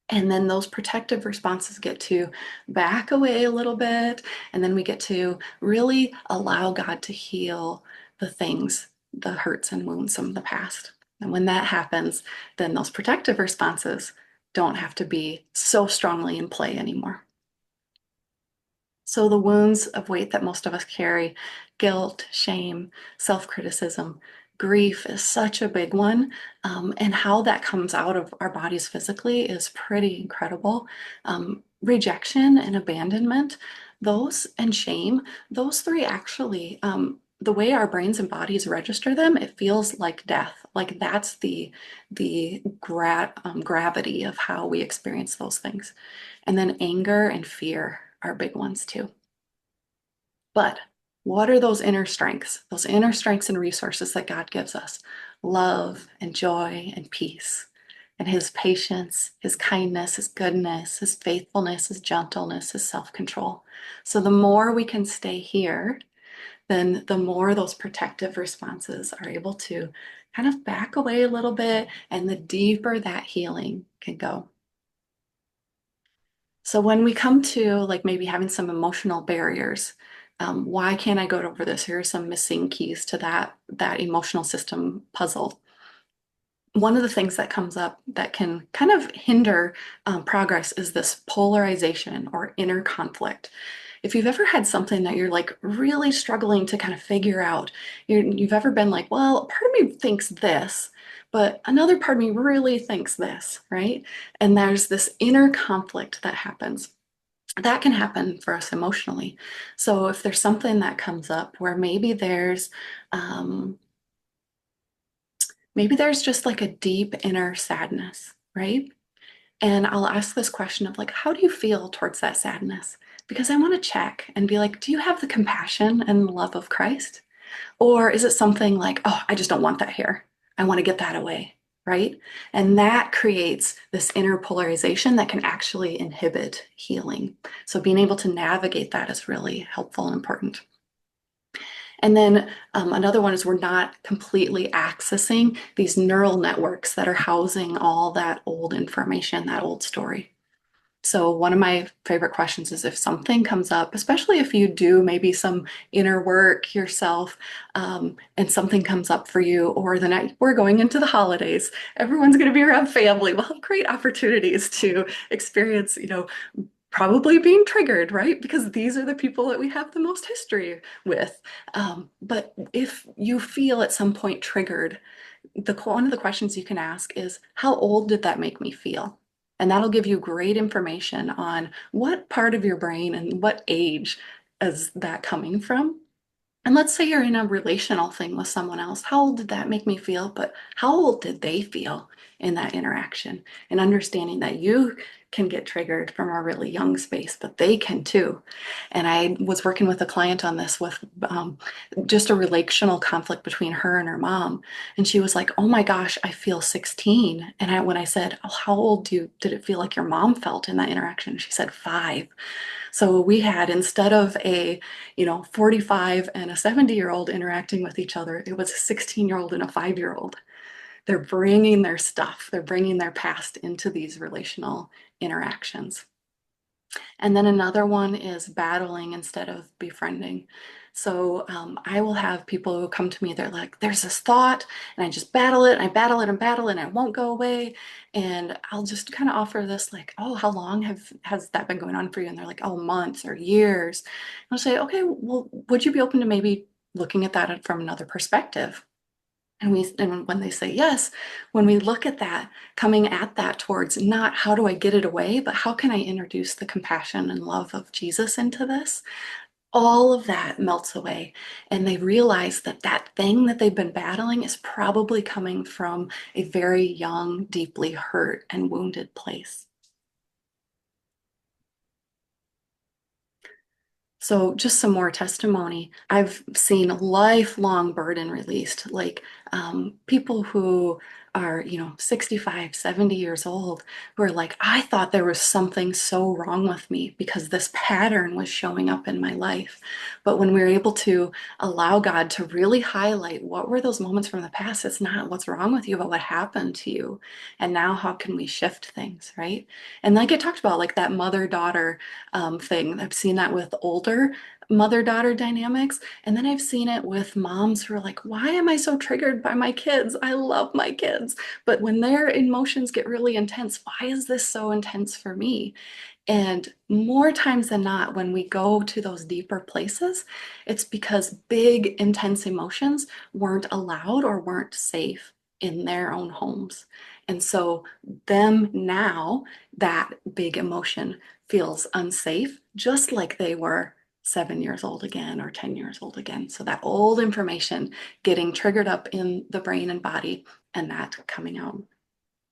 And then those protective responses get to back away a little bit. And then we get to really allow God to heal the things, the hurts and wounds from the past. And when that happens, then those protective responses don't have to be so strongly in play anymore. So the wounds of weight that most of us carry, guilt, shame, self-criticism, grief is such a big one. And how that comes out of our bodies physically is pretty incredible. Rejection and abandonment, those and shame, those three actually, the way our brains and bodies register them, it feels like death. Like that's the gravity of how we experience those things. And then anger and fear are big ones too. But what are those inner strengths and resources that God gives us? Love and joy and peace, and His patience, His kindness, His goodness, His faithfulness, His gentleness, His self-control. So the more we can stay here, then the more those protective responses are able to kind of back away a little bit, and the deeper that healing can go. So when we come to like maybe having some emotional barriers, why can't I go over this? Here are some missing keys to that emotional system puzzle. One of the things that comes up that can kind of hinder progress is this polarization or inner conflict. If you've ever had something that you're like really struggling to kind of figure out, you've ever been like, well, part of me thinks this, but another part of me really thinks this, right? And there's this inner conflict that happens. That can happen for us emotionally. So if there's something that comes up where um, maybe there's just like a deep inner sadness, right? And I'll ask this question of like, how do you feel towards that sadness? Because I want to check and be like, do you have the compassion and the love of Christ? Or is it something like, oh, I just don't want that here. I want to get that away, right? And that creates this inner polarization that can actually inhibit healing. So being able to navigate that is really helpful and important. And then another one is we're not completely accessing these neural networks that are housing all that old information, that old story. So one of my favorite questions is if something comes up, especially if you do maybe some inner work yourself, and something comes up for you, or the night we're going into the holidays, everyone's going to be around family. We'll have great opportunities to experience, probably being triggered, right? Because these are the people that we have the most history with. But if you feel at some point triggered, one of the questions you can ask is, how old did that make me feel? And that'll give you great information on what part of your brain and what age is that coming from. And let's say you're in a relational thing with someone else. How old did that make me feel? But how old did they feel in that interaction? And understanding that you can get triggered from a really young space, but they can too. And I was working with a client on this with just a relational conflict between her and her mom. And she was like, oh my gosh, I feel 16. And when I said, oh, how old did it feel like your mom felt in that interaction? She said 5. So we had, instead of a 45 and a 70-year-old interacting with each other, it was a 16-year-old and a 5-year-old. they're bringing their stuff, they're bringing their past into these relational interactions. And then another one is battling instead of befriending. So I will have people who come to me, they're like, there's this thought, and I just battle it, and I battle it and battle it, and it won't go away. And I'll just kind of offer this, like, oh, how long has that been going on for you? And they're like, oh, months or years. And I'll say, okay, well, would you be open to maybe looking at that from another perspective? And when they say yes, when we look at that, coming at that towards not how do I get it away, but how can I introduce the compassion and love of Jesus into this? All of that melts away. And they realize that that thing that they've been battling is probably coming from a very young, deeply hurt and wounded place. So, just some more testimony. I've seen lifelong burden released, like people who are, 65, 70 years old, who are like, I thought there was something so wrong with me because this pattern was showing up in my life. But when we were able to allow God to really highlight what were those moments from the past, it's not what's wrong with you, but what happened to you. And now, how can we shift things, right? And like I talked about, like that mother-daughter thing. I've seen that with older mother-daughter dynamics. And then I've seen it with moms who are like, why am I so triggered by my kids? I love my kids. But when their emotions get really intense, why is this so intense for me? And more times than not, when we go to those deeper places, it's because big, intense emotions weren't allowed or weren't safe in their own homes. And so, them now, that big emotion feels unsafe, just like they were 7 years old again or 10 years old again. So, that old information getting triggered up in the brain and body and that coming out.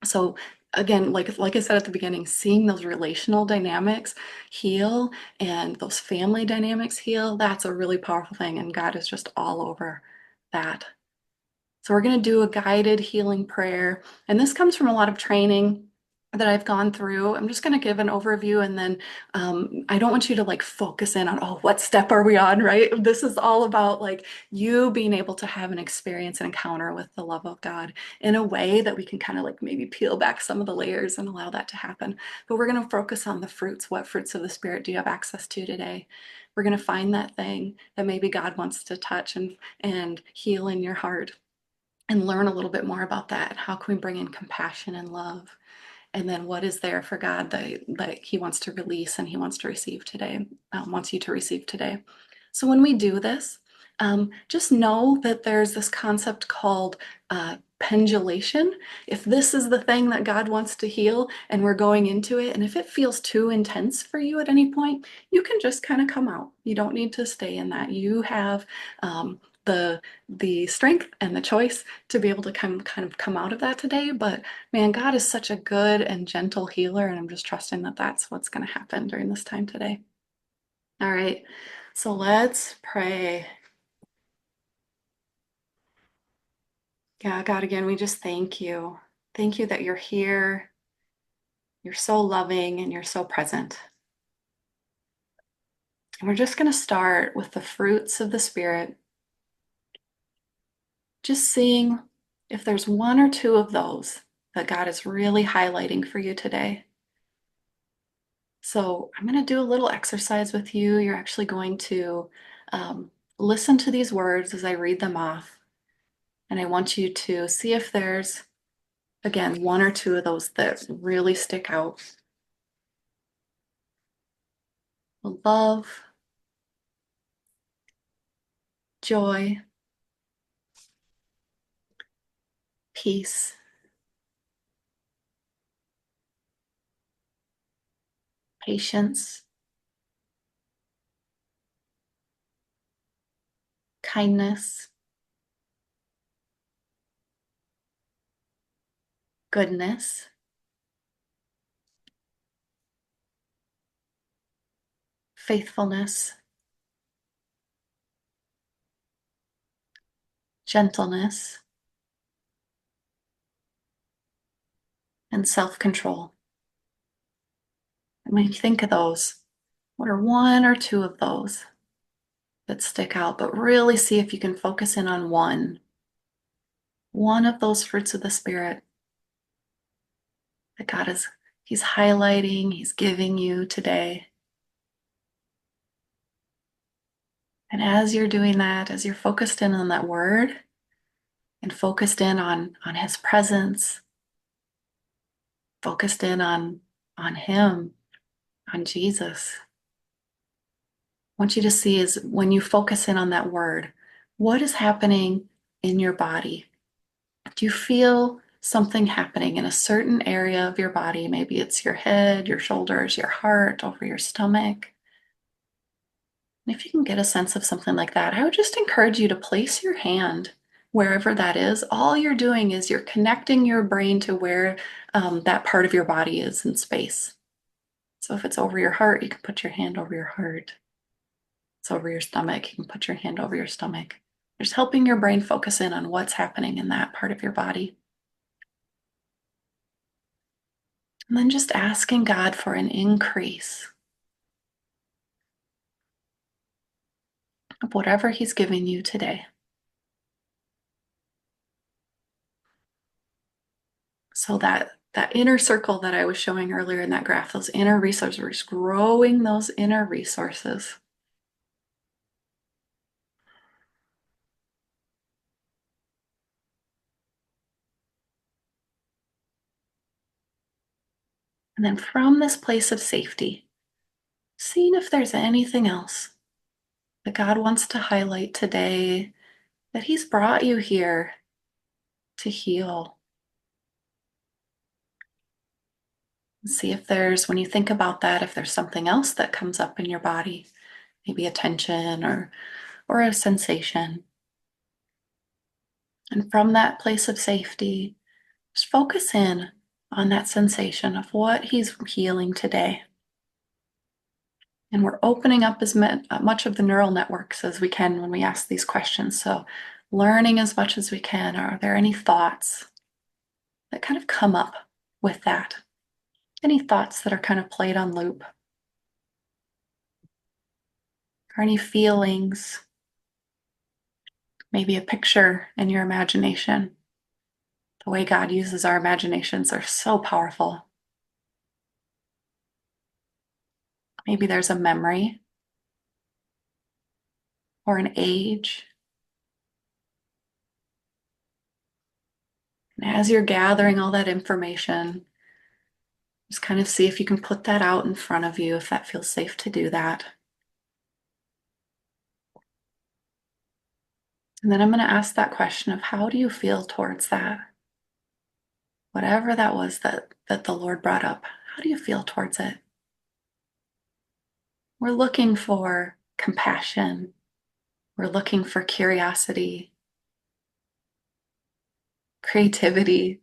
So again, like I said at the beginning, seeing those relational dynamics heal and those family dynamics heal, that's a really powerful thing. And God is just all over that. So we're going to do a guided healing prayer. And this comes from a lot of training that I've gone through. I'm just going to give an overview and then I don't want you to like focus in on, oh, what step are we on, right? This is all about like you being able to have an experience and encounter with the love of God in a way that we can kind of like maybe peel back some of the layers and allow that to happen. But we're going to focus on the fruits. What fruits of the Spirit do you have access to today? We're going to find that thing that maybe God wants to touch and heal in your heart and learn a little bit more about that. How can we bring in compassion and love? And then what is there for God that He wants to release and He wants to receive today, wants you to receive today. So when we do this, just know that there's this concept called pendulation. If this is the thing that God wants to heal and we're going into it, and if it feels too intense for you at any point, you can just kind of come out. You don't need to stay in that. You have the strength and the choice to be able to kind of come out of that today. But man, God is such a good and gentle healer, and I'm just trusting that that's what's going to happen during this time today. All right, so let's pray. Yeah, God, again, we just thank you. Thank you that you're here. You're so loving and you're so present. And we're just going to start with the fruits of the Spirit, just seeing if there's one or two of those that God is really highlighting for you today. So I'm going to do a little exercise with you. You're actually going to listen to these words as I read them off. And I want you to see if there's, again, one or two of those that really stick out. Love, joy, peace, patience, kindness, goodness, faithfulness, gentleness, and self-control. And when you think of those, what are one or two of those that stick out? But really see if you can focus in on one one of those fruits of the Spirit that He's highlighting, He's giving you today. And as you're doing that, as you're focused in on that word and focused in on His presence, focused in on Him, on Jesus, I want you to see is when you focus in on that word, what is happening in your body? Do you feel something happening in a certain area of your body? Maybe it's your head, your shoulders, your heart, over your stomach. And if you can get a sense of something like that, I would just encourage you to place your hand wherever that is. All you're doing is you're connecting your brain to where that part of your body is in space. So if it's over your heart, you can put your hand over your heart. It's over your stomach, you can put your hand over your stomach. Just helping your brain focus in on what's happening in that part of your body. And then just asking God for an increase of whatever He's giving you today. So that inner circle that I was showing earlier in that graph, those inner resources, growing those inner resources. And then from this place of safety, seeing if there's anything else that God wants to highlight today, that He's brought you here to heal. See if there's, when you think about that, if there's something else that comes up in your body, maybe a tension or a sensation. And from that place of safety, just focus in on that sensation of what He's healing today. And we're opening up as much of the neural networks as we can when we ask these questions. So, learning as much as we can. Are there any thoughts that kind of come up with that? Any thoughts that are kind of played on loop? Or any feelings? Maybe a picture in your imagination. The way God uses our imaginations are so powerful. Maybe there's a memory or an age. And as you're gathering all that information, just kind of see if you can put that out in front of you, if that feels safe to do that. And then I'm going to ask that question of how do you feel towards that? Whatever that was that the Lord brought up, how do you feel towards it? We're looking for compassion. We're looking for curiosity, creativity,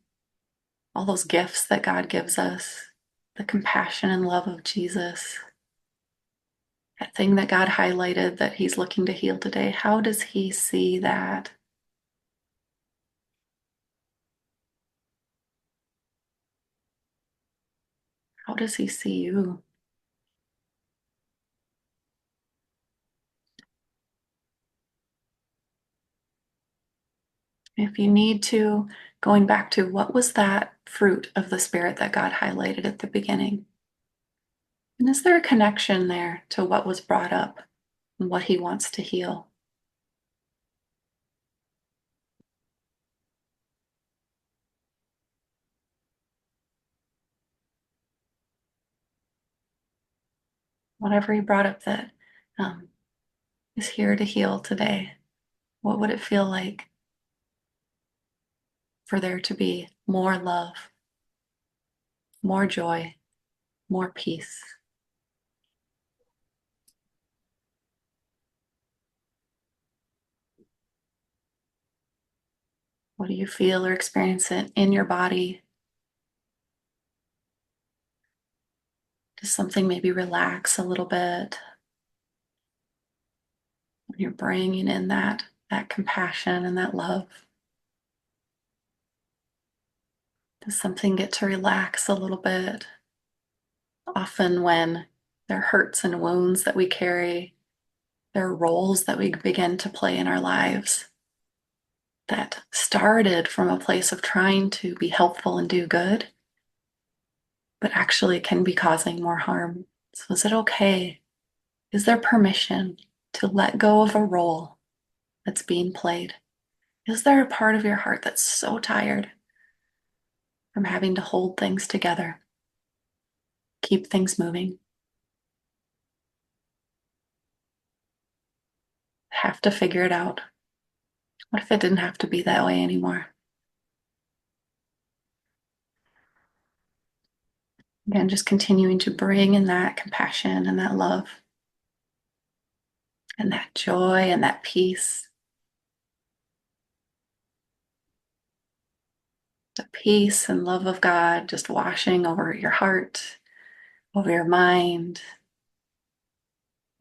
all those gifts that God gives us, the compassion and love of Jesus. That thing that God highlighted that He's looking to heal today, how does He see that? How does He see you? If you need to, going back to what was that fruit of the Spirit that God highlighted at the beginning? And is there a connection there to what was brought up and what He wants to heal? Whatever He brought up that um, is here to heal today, what would it feel like for there to be more love, more joy, more peace? What do you feel or experience it in your body? Does something maybe relax a little bit when you're bringing in that compassion and that love? Does something get to relax a little bit? Often, when there are hurts and wounds that we carry, there are roles that we begin to play in our lives. that started from a place of trying to be helpful and do good, but actually can be causing more harm. So, is it okay? Is there permission to let go of a role that's being played? Is there a part of your heart that's so tired from having to hold things together, keep things moving, have to figure it out? What if it didn't have to be that way anymore? Again, just continuing to bring in that compassion and that love and that joy and that peace. The peace and love of God just washing over your heart, over your mind,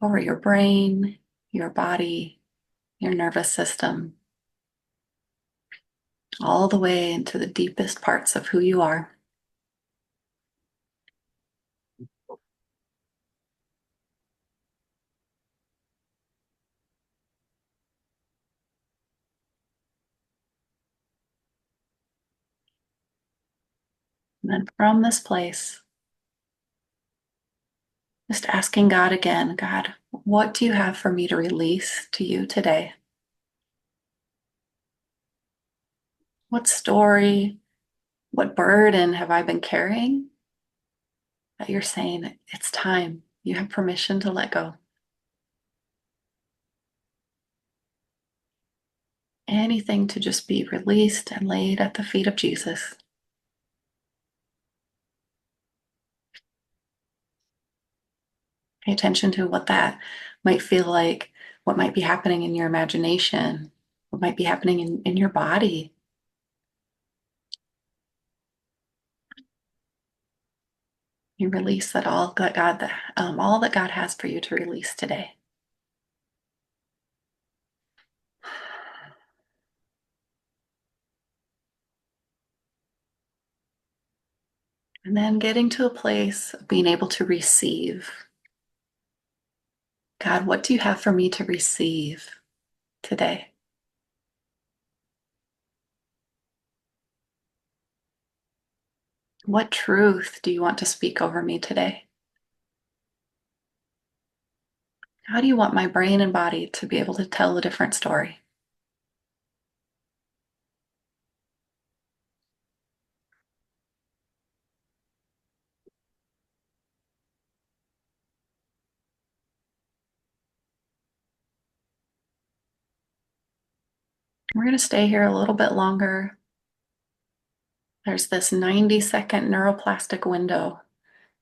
over your brain, your body, your nervous system, all the way into the deepest parts of who you are. And then from this place, just asking God again, God, what do you have for me to release to you today? What story, what burden have I been carrying that you're saying it's time? You have permission to let go. Anything to just be released and laid at the feet of Jesus. Pay attention to what that might feel like, what might be happening in your imagination, what might be happening in your body. You release that all that God has for you to release today. And then getting to a place of being able to receive. God, what do you have for me to receive today? What truth do you want to speak over me today? How do you want my brain and body to be able to tell a different story? We're going to stay here a little bit longer. There's this 90-second neuroplastic window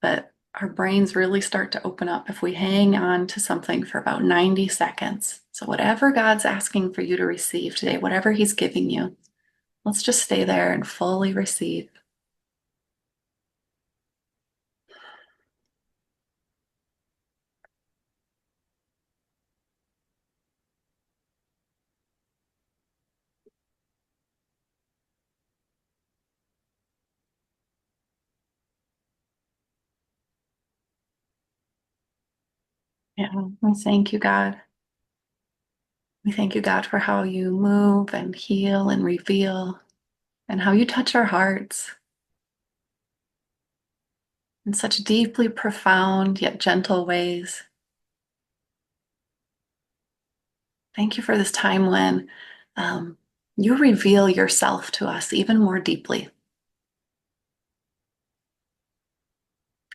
that our brains really start to open up if we hang on to something for about 90 seconds. So, whatever God's asking for you to receive today, whatever He's giving you, let's just stay there and fully receive. Yeah, we thank you, God. We thank you, God, for how you move and heal and reveal and how you touch our hearts in such deeply profound yet gentle ways. Thank you for this time when you reveal yourself to us even more deeply.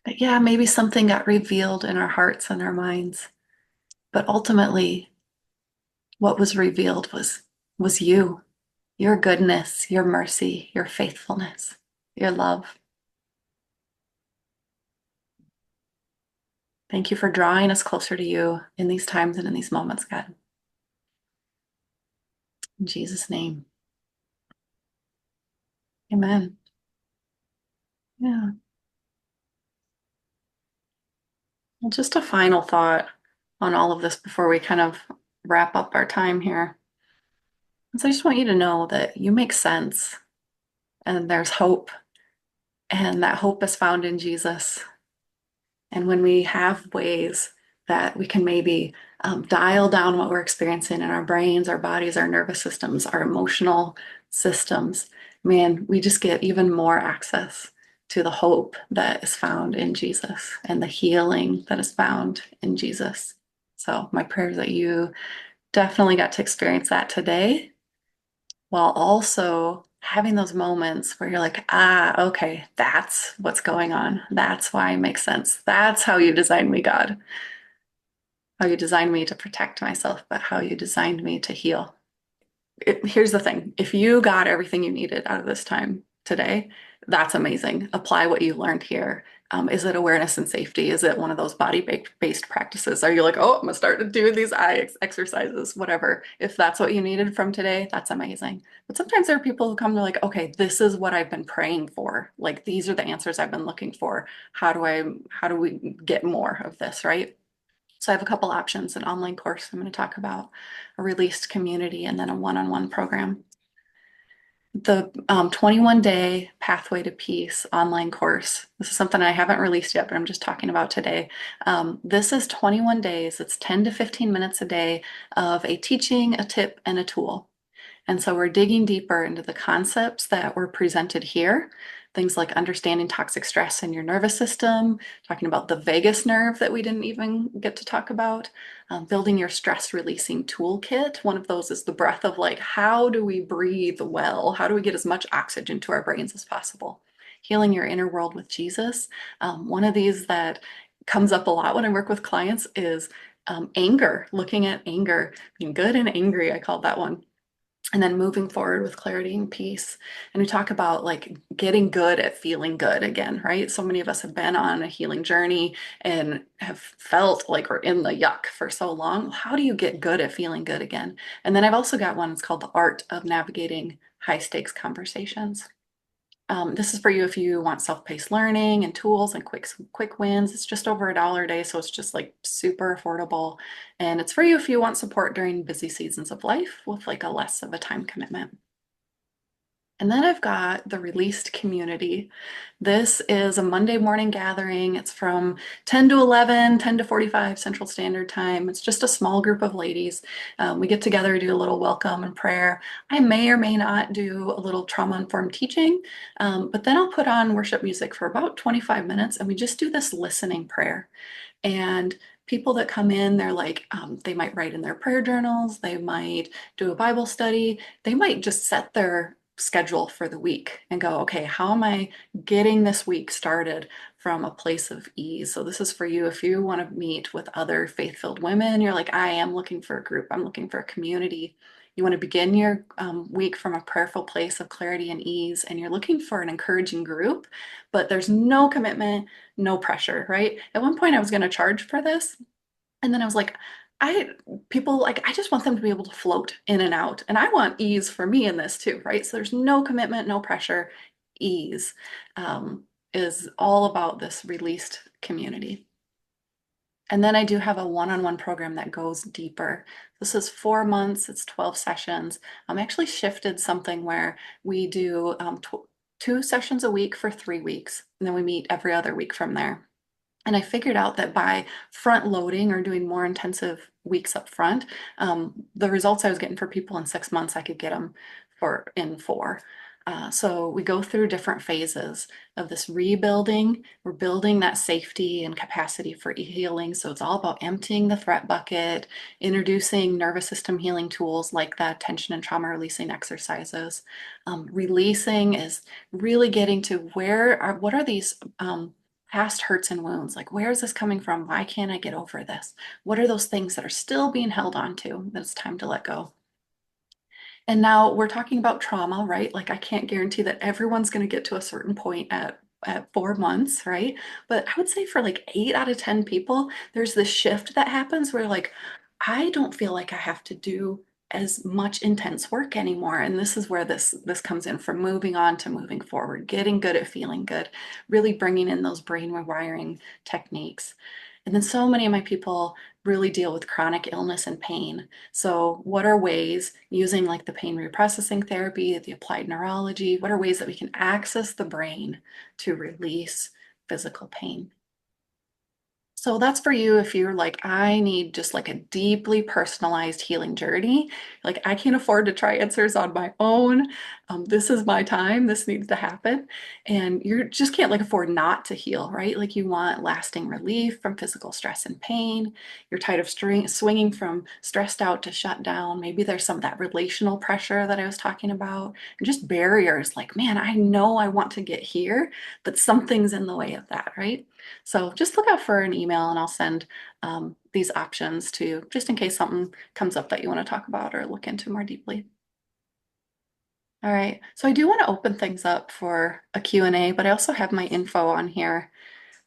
But yeah, maybe something got revealed in our hearts and our minds, but ultimately, what was revealed was you, your goodness, your mercy, your faithfulness, your love. Thank you for drawing us closer to you in these times and in these moments, God. In Jesus' name, amen. Yeah. Well, just a final thought on all of this before we kind of wrap up our time here. So I just want you to know that you make sense and there's hope, and that hope is found in Jesus. And when we have ways that we can maybe dial down what we're experiencing in our brains, our bodies, our nervous systems, our emotional systems, man, we just get even more access to the hope that is found in Jesus and the healing that is found in Jesus. So my prayer is that you definitely got to experience that today, while also having those moments where you're like, ah, okay, that's what's going on. That's why it makes sense. That's how you designed me, God. How you designed me to protect myself, but how you designed me to heal. Here's the thing. If you got everything you needed out of this time today, that's amazing. Apply what you learned here. Is it awareness and safety? Is it one of those body-based practices? Are you like, oh, I'm gonna start to do these eye exercises, whatever. If that's what you needed from today, that's amazing. But sometimes there are people who come to like, okay, this is what I've been praying for. Like these are the answers I've been looking for. How do we get more of this, right? So I have a couple options, an online course I'm going to talk about, a released community, and then a one-on-one program. The 21-day Pathway to Peace online course. This is something I haven't released yet, but I'm just talking about today. This is 21 days. It's 10 to 15 minutes a day of a teaching, a tip, and a tool. And so we're digging deeper into the concepts that were presented here. Things like understanding toxic stress in your nervous system, talking about the vagus nerve that we didn't even get to talk about, building your stress releasing toolkit. One of those is the breath of like, how do we breathe well? How do we get as much oxygen to our brains as possible? Healing your inner world with Jesus. One of these that comes up a lot when I work with clients is anger, looking at anger, being good and angry. I called that one, and then moving forward with clarity and peace. And we talk about like getting good at feeling good again, right? So many of us have been on a healing journey and have felt like we're in the yuck for so long. How do you get good at feeling good again? And then I've also got one, it's called The Art of Navigating High Stakes Conversations. This is for you if you want self-paced learning and tools and quick wins. It's just over $1 a day, so it's just like super affordable. And it's for you if you want support during busy seasons of life with like a less of a time commitment. And then I've got the released community. This is a Monday morning gathering. It's from 10 to 11, 10 to 45 Central Standard Time. It's just a small group of ladies. We get together, do a little welcome and prayer. I may or may not do a little trauma-informed teaching, but then I'll put on worship music for about 25 minutes and we just do this listening prayer. And people that come in, they're like, they might write in their prayer journals, they might do a Bible study, they might just set their schedule for the week and go, okay, how am I getting this week started from a place of ease? So this is for you if you want to meet with other faith-filled women. You're like, I am looking for a group, I'm looking for a community. You want to begin your week from a prayerful place of clarity and ease, and you're looking for an encouraging group, but there's no commitment, no pressure, right? At one point, I was going to charge for this, and then I was like, I people like I just want them to be able to float in and out, and I want ease for me in this too, right? So there's no commitment, no pressure, ease is all about this released community. And then I do have a one-on-one program that goes deeper. This is 4 months, it's 12 sessions. I'm actually shifted something where we do 2 sessions a week for 3 weeks, and then we meet every other week from there. And I figured out that by front loading or doing more intensive weeks up front, the results I was getting for people in 6 months, I could get them in 4. So we go through different phases of this rebuilding. We're building that safety and capacity for healing. So it's all about emptying the threat bucket, introducing nervous system healing tools like that tension and trauma releasing exercises. Releasing is really getting to what are these past hurts and wounds? Like, where is this coming from? Why can't I get over this? What are those things that are still being held on to that it's time to let go? And now we're talking about trauma, right? Like I can't guarantee that everyone's going to get to a certain point at 4 months, right? But I would say for like 8 out of 10 people, there's this shift that happens where like, I don't feel like I have to do as much intense work anymore. And this is where this comes in, from moving on to moving forward, getting good at feeling good, really bringing in those brain rewiring techniques. And then so many of my people really deal with chronic illness and pain. So what are ways, using like the pain reprocessing therapy, the applied neurology, what are ways that we can access the brain to release physical pain? So that's for you if you're like, I need just like a deeply personalized healing journey. Like, I can't afford to try answers on my own. This is my time. This needs to happen. And you just can't like afford not to heal, right? Like, you want lasting relief from physical stress and pain. You're tired of swinging from stressed out to shut down. Maybe there's some of that relational pressure that I was talking about, and just barriers like, man, I know I want to get here, but something's in the way of that, right? So just look out for an email and I'll send these options to you just in case something comes up that you want to talk about or look into more deeply. All right. So I do want to open things up for a Q&A, but I also have my info on here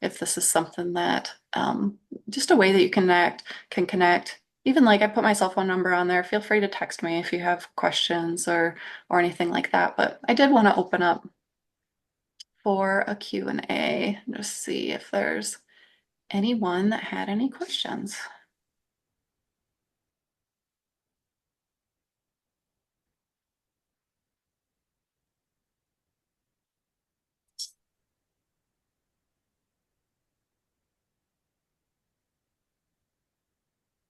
if this is something that just a way that you can connect. Even like I put my cell phone number on there. Feel free to text me if you have questions or anything like that. But I did want to open up for a Q&A and just see if there's anyone that had any questions.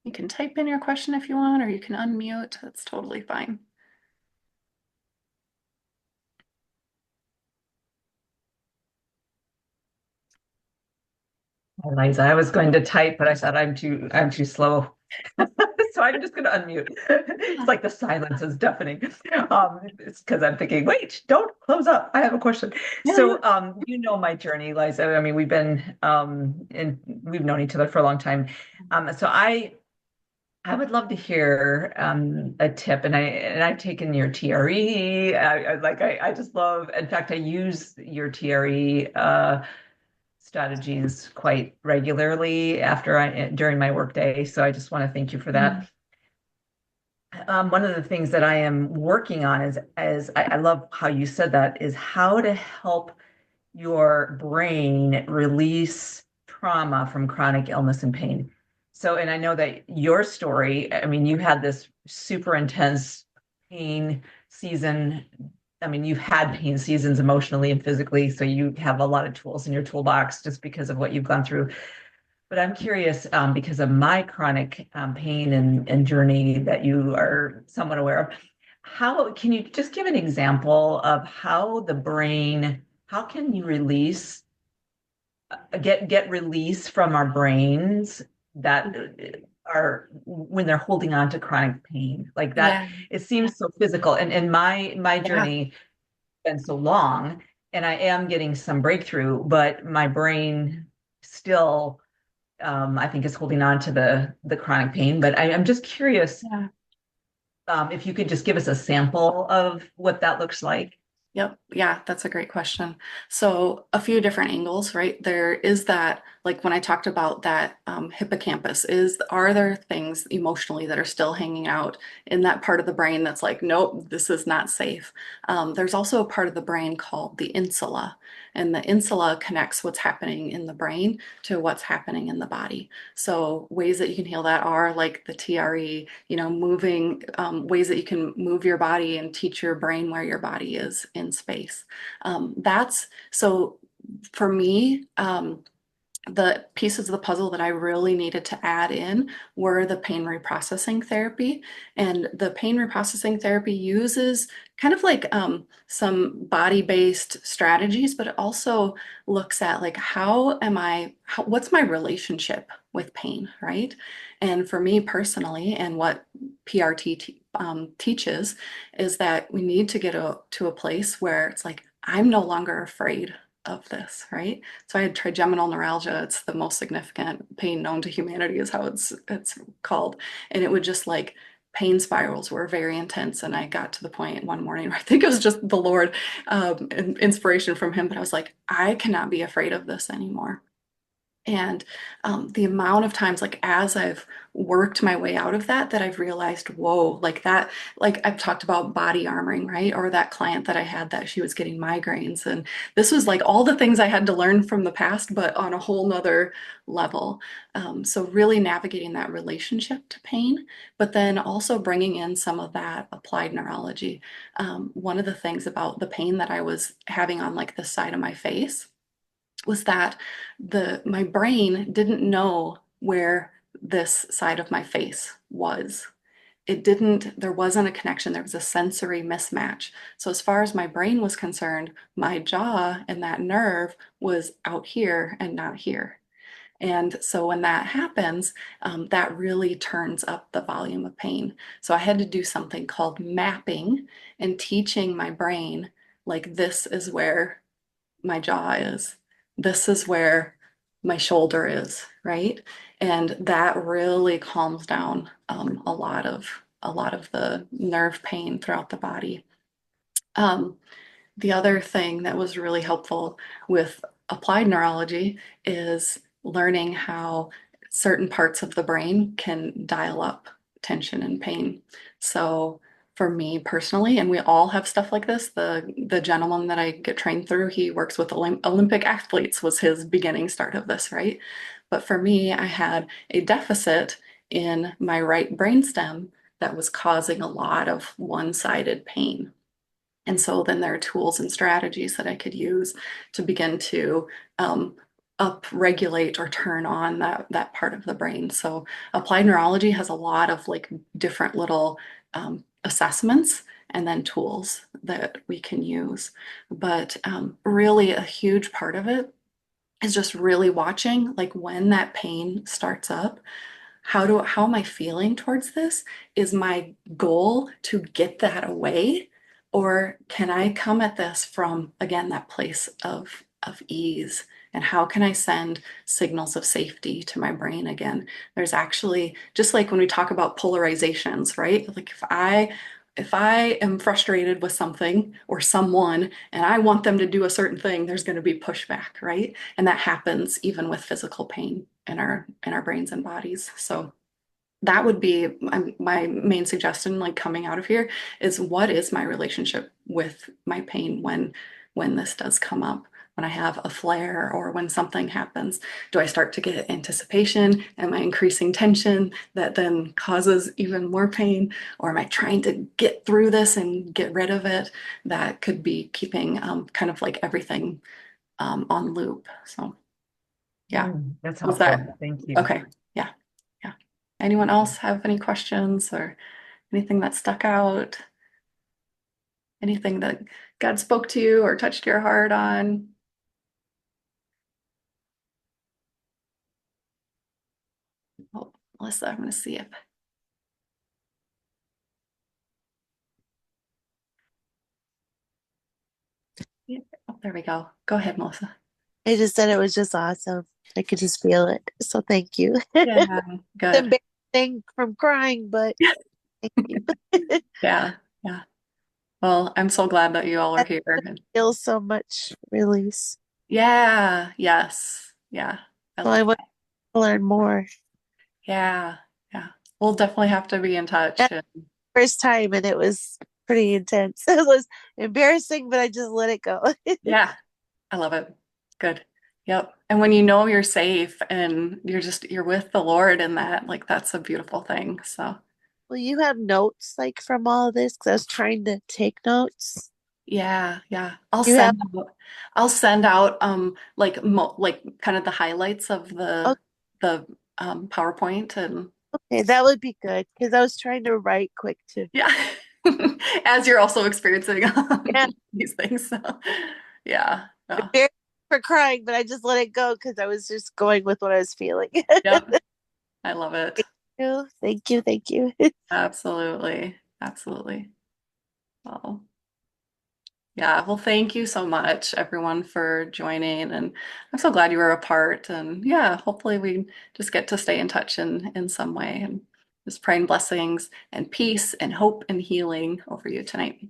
You can type in your question if you want, or you can unmute. That's totally fine. Eliza, I was going to type, but I thought I'm too slow. So I'm just going to unmute. It's Yeah. like the silence is deafening. It's because I'm thinking, wait, don't close up. I have a question. Yeah, yeah. So, you know my journey, Eliza. I mean, we've known each other for a long time. So I would love to hear a tip, and I've taken your TRE. I just love. In fact, I use your TRE. Strategies quite regularly after I during my workday. So I just want to thank you for Mm. that. One of the things that I am working on is I love how you said that, is how to help your brain release trauma from chronic illness and pain. So, and I know that your story, I mean, you had this super intense pain season. I mean, you've had pain seasons emotionally and physically, so you have a lot of tools in your toolbox just because of what you've gone through. But I'm curious, because of my chronic pain and journey that you are somewhat aware of, how can you just give an example of how the brain, how can you get release from our brains that are when they're holding on to chronic pain like that? Yeah, It seems so physical, and my yeah, journey has been so long, and I am getting some breakthrough, but my brain still, I think, is holding on to the chronic pain. But I'm just curious, yeah. if you could just give us a sample of what that looks like. Yep. Yeah, that's a great question. So, a few different angles, right? There is that, like when I talked about that hippocampus, are there things emotionally that are still hanging out in that part of the brain that's like, nope, this is not safe. There's also a part of the brain called the insula, and the insula connects what's happening in the brain to what's happening in the body. So, ways that you can heal that are like the TRE, moving ways that you can move your body and teach your brain where your body is in space. That's so for me. The pieces of the puzzle that I really needed to add in were the pain reprocessing therapy. And the pain reprocessing therapy uses kind of like some body-based strategies, but it also looks at like what's my relationship with pain, right? And for me personally, and what PRT teaches is that we need to get to a place where it's like, I'm no longer afraid of this, right? So I had trigeminal neuralgia. It's the most significant pain known to humanity is how it's called. And it would just like pain spirals were very intense. And I got to the point one morning where I think it was just the Lord and inspiration from him. But I was like, I cannot be afraid of this anymore. And the amount of times, like as I've worked my way out of that, that I've realized, whoa, like that, like I've talked about body armoring, right? Or that client that I had that she was getting migraines. And this was like all the things I had to learn from the past, but on a whole nother level. So really navigating that relationship to pain, but then also bringing in some of that applied neurology. One of the things about the pain that I was having on like the side of my face was that my brain didn't know where this side of my face was. There wasn't a connection. There was a sensory mismatch. So as far as my brain was concerned, my jaw and that nerve was out here and not here. And so when that happens, that really turns up the volume of pain. So I had to do something called mapping and teaching my brain, like, this is where my jaw is. This is where my shoulder is, right? And that really calms down a lot of the nerve pain throughout the body. Um, the other thing that was really helpful with applied neurology is learning how certain parts of the brain can dial up tension and pain. So for me personally, and we all have stuff like this, the gentleman that I get trained through, he works with Olympic athletes, was his beginning start of this, right? But for me, I had a deficit in my right brainstem that was causing a lot of one-sided pain. And so then there are tools and strategies that I could use to begin to up-regulate or turn on that part of the brain. So applied neurology has a lot of like different little assessments and then tools that we can use. But really a huge part of it is just really watching, like, when that pain starts up, how am I feeling towards this? Is my goal to get that away? Or can I come at this from, again, that place of ease? And how can I send signals of safety to my brain again? There's actually, just like when we talk about polarizations, right? Like, if I am frustrated with something or someone and I want them to do a certain thing, there's going to be pushback, right? And that happens even with physical pain in our brains and bodies. So that would be my main suggestion, like, coming out of here, is what is my relationship with my pain when this does come up, when I have a flare or when something happens. Do I start to get anticipation? Am I increasing tension that then causes even more pain? Or am I trying to get through this and get rid of it? That could be keeping kind of like everything on loop. So yeah. That's Was helpful. that Thank you. okay? Yeah. Yeah. Anyone else have any questions or anything that stuck out? Anything that God spoke to you or touched your heart on? Oh, Melissa, I'm going to see if. Yeah. Oh, there we go. Go ahead, Melissa. I just said it was just awesome. I could just feel it. So thank you. It's Yeah, good. embarrassing from crying, but thank you. Yeah, yeah. Well, I'm so glad that you all are I here. feel so much release. Yeah, yes, yeah. I So I love want that. to learn more. Yeah, yeah. We'll definitely have to be in touch. That first time and it was pretty intense. It was embarrassing, but I just let it go. Yeah, I love it. Good. Yep. And when you know you're safe and you're with the Lord in that, like, that's a beautiful thing. So Will you have notes like from all of this? Because I was trying to take notes. yeah, yeah. You have, I'll send out like like kind of the highlights of the PowerPoint, and okay, that would be good because I was trying to write quick too. yeah. As you're also experiencing Yeah, these things. So yeah. Yeah. embarrassed for crying, but I just let it go because I was just going with what I was feeling. Yep. I love it. Thank you. Thank you. Absolutely. Absolutely. Well, yeah, well, thank you so much, everyone, for joining. And I'm so glad you were a part. And yeah, hopefully we just get to stay in touch in some way. And just praying blessings and peace and hope and healing over you tonight.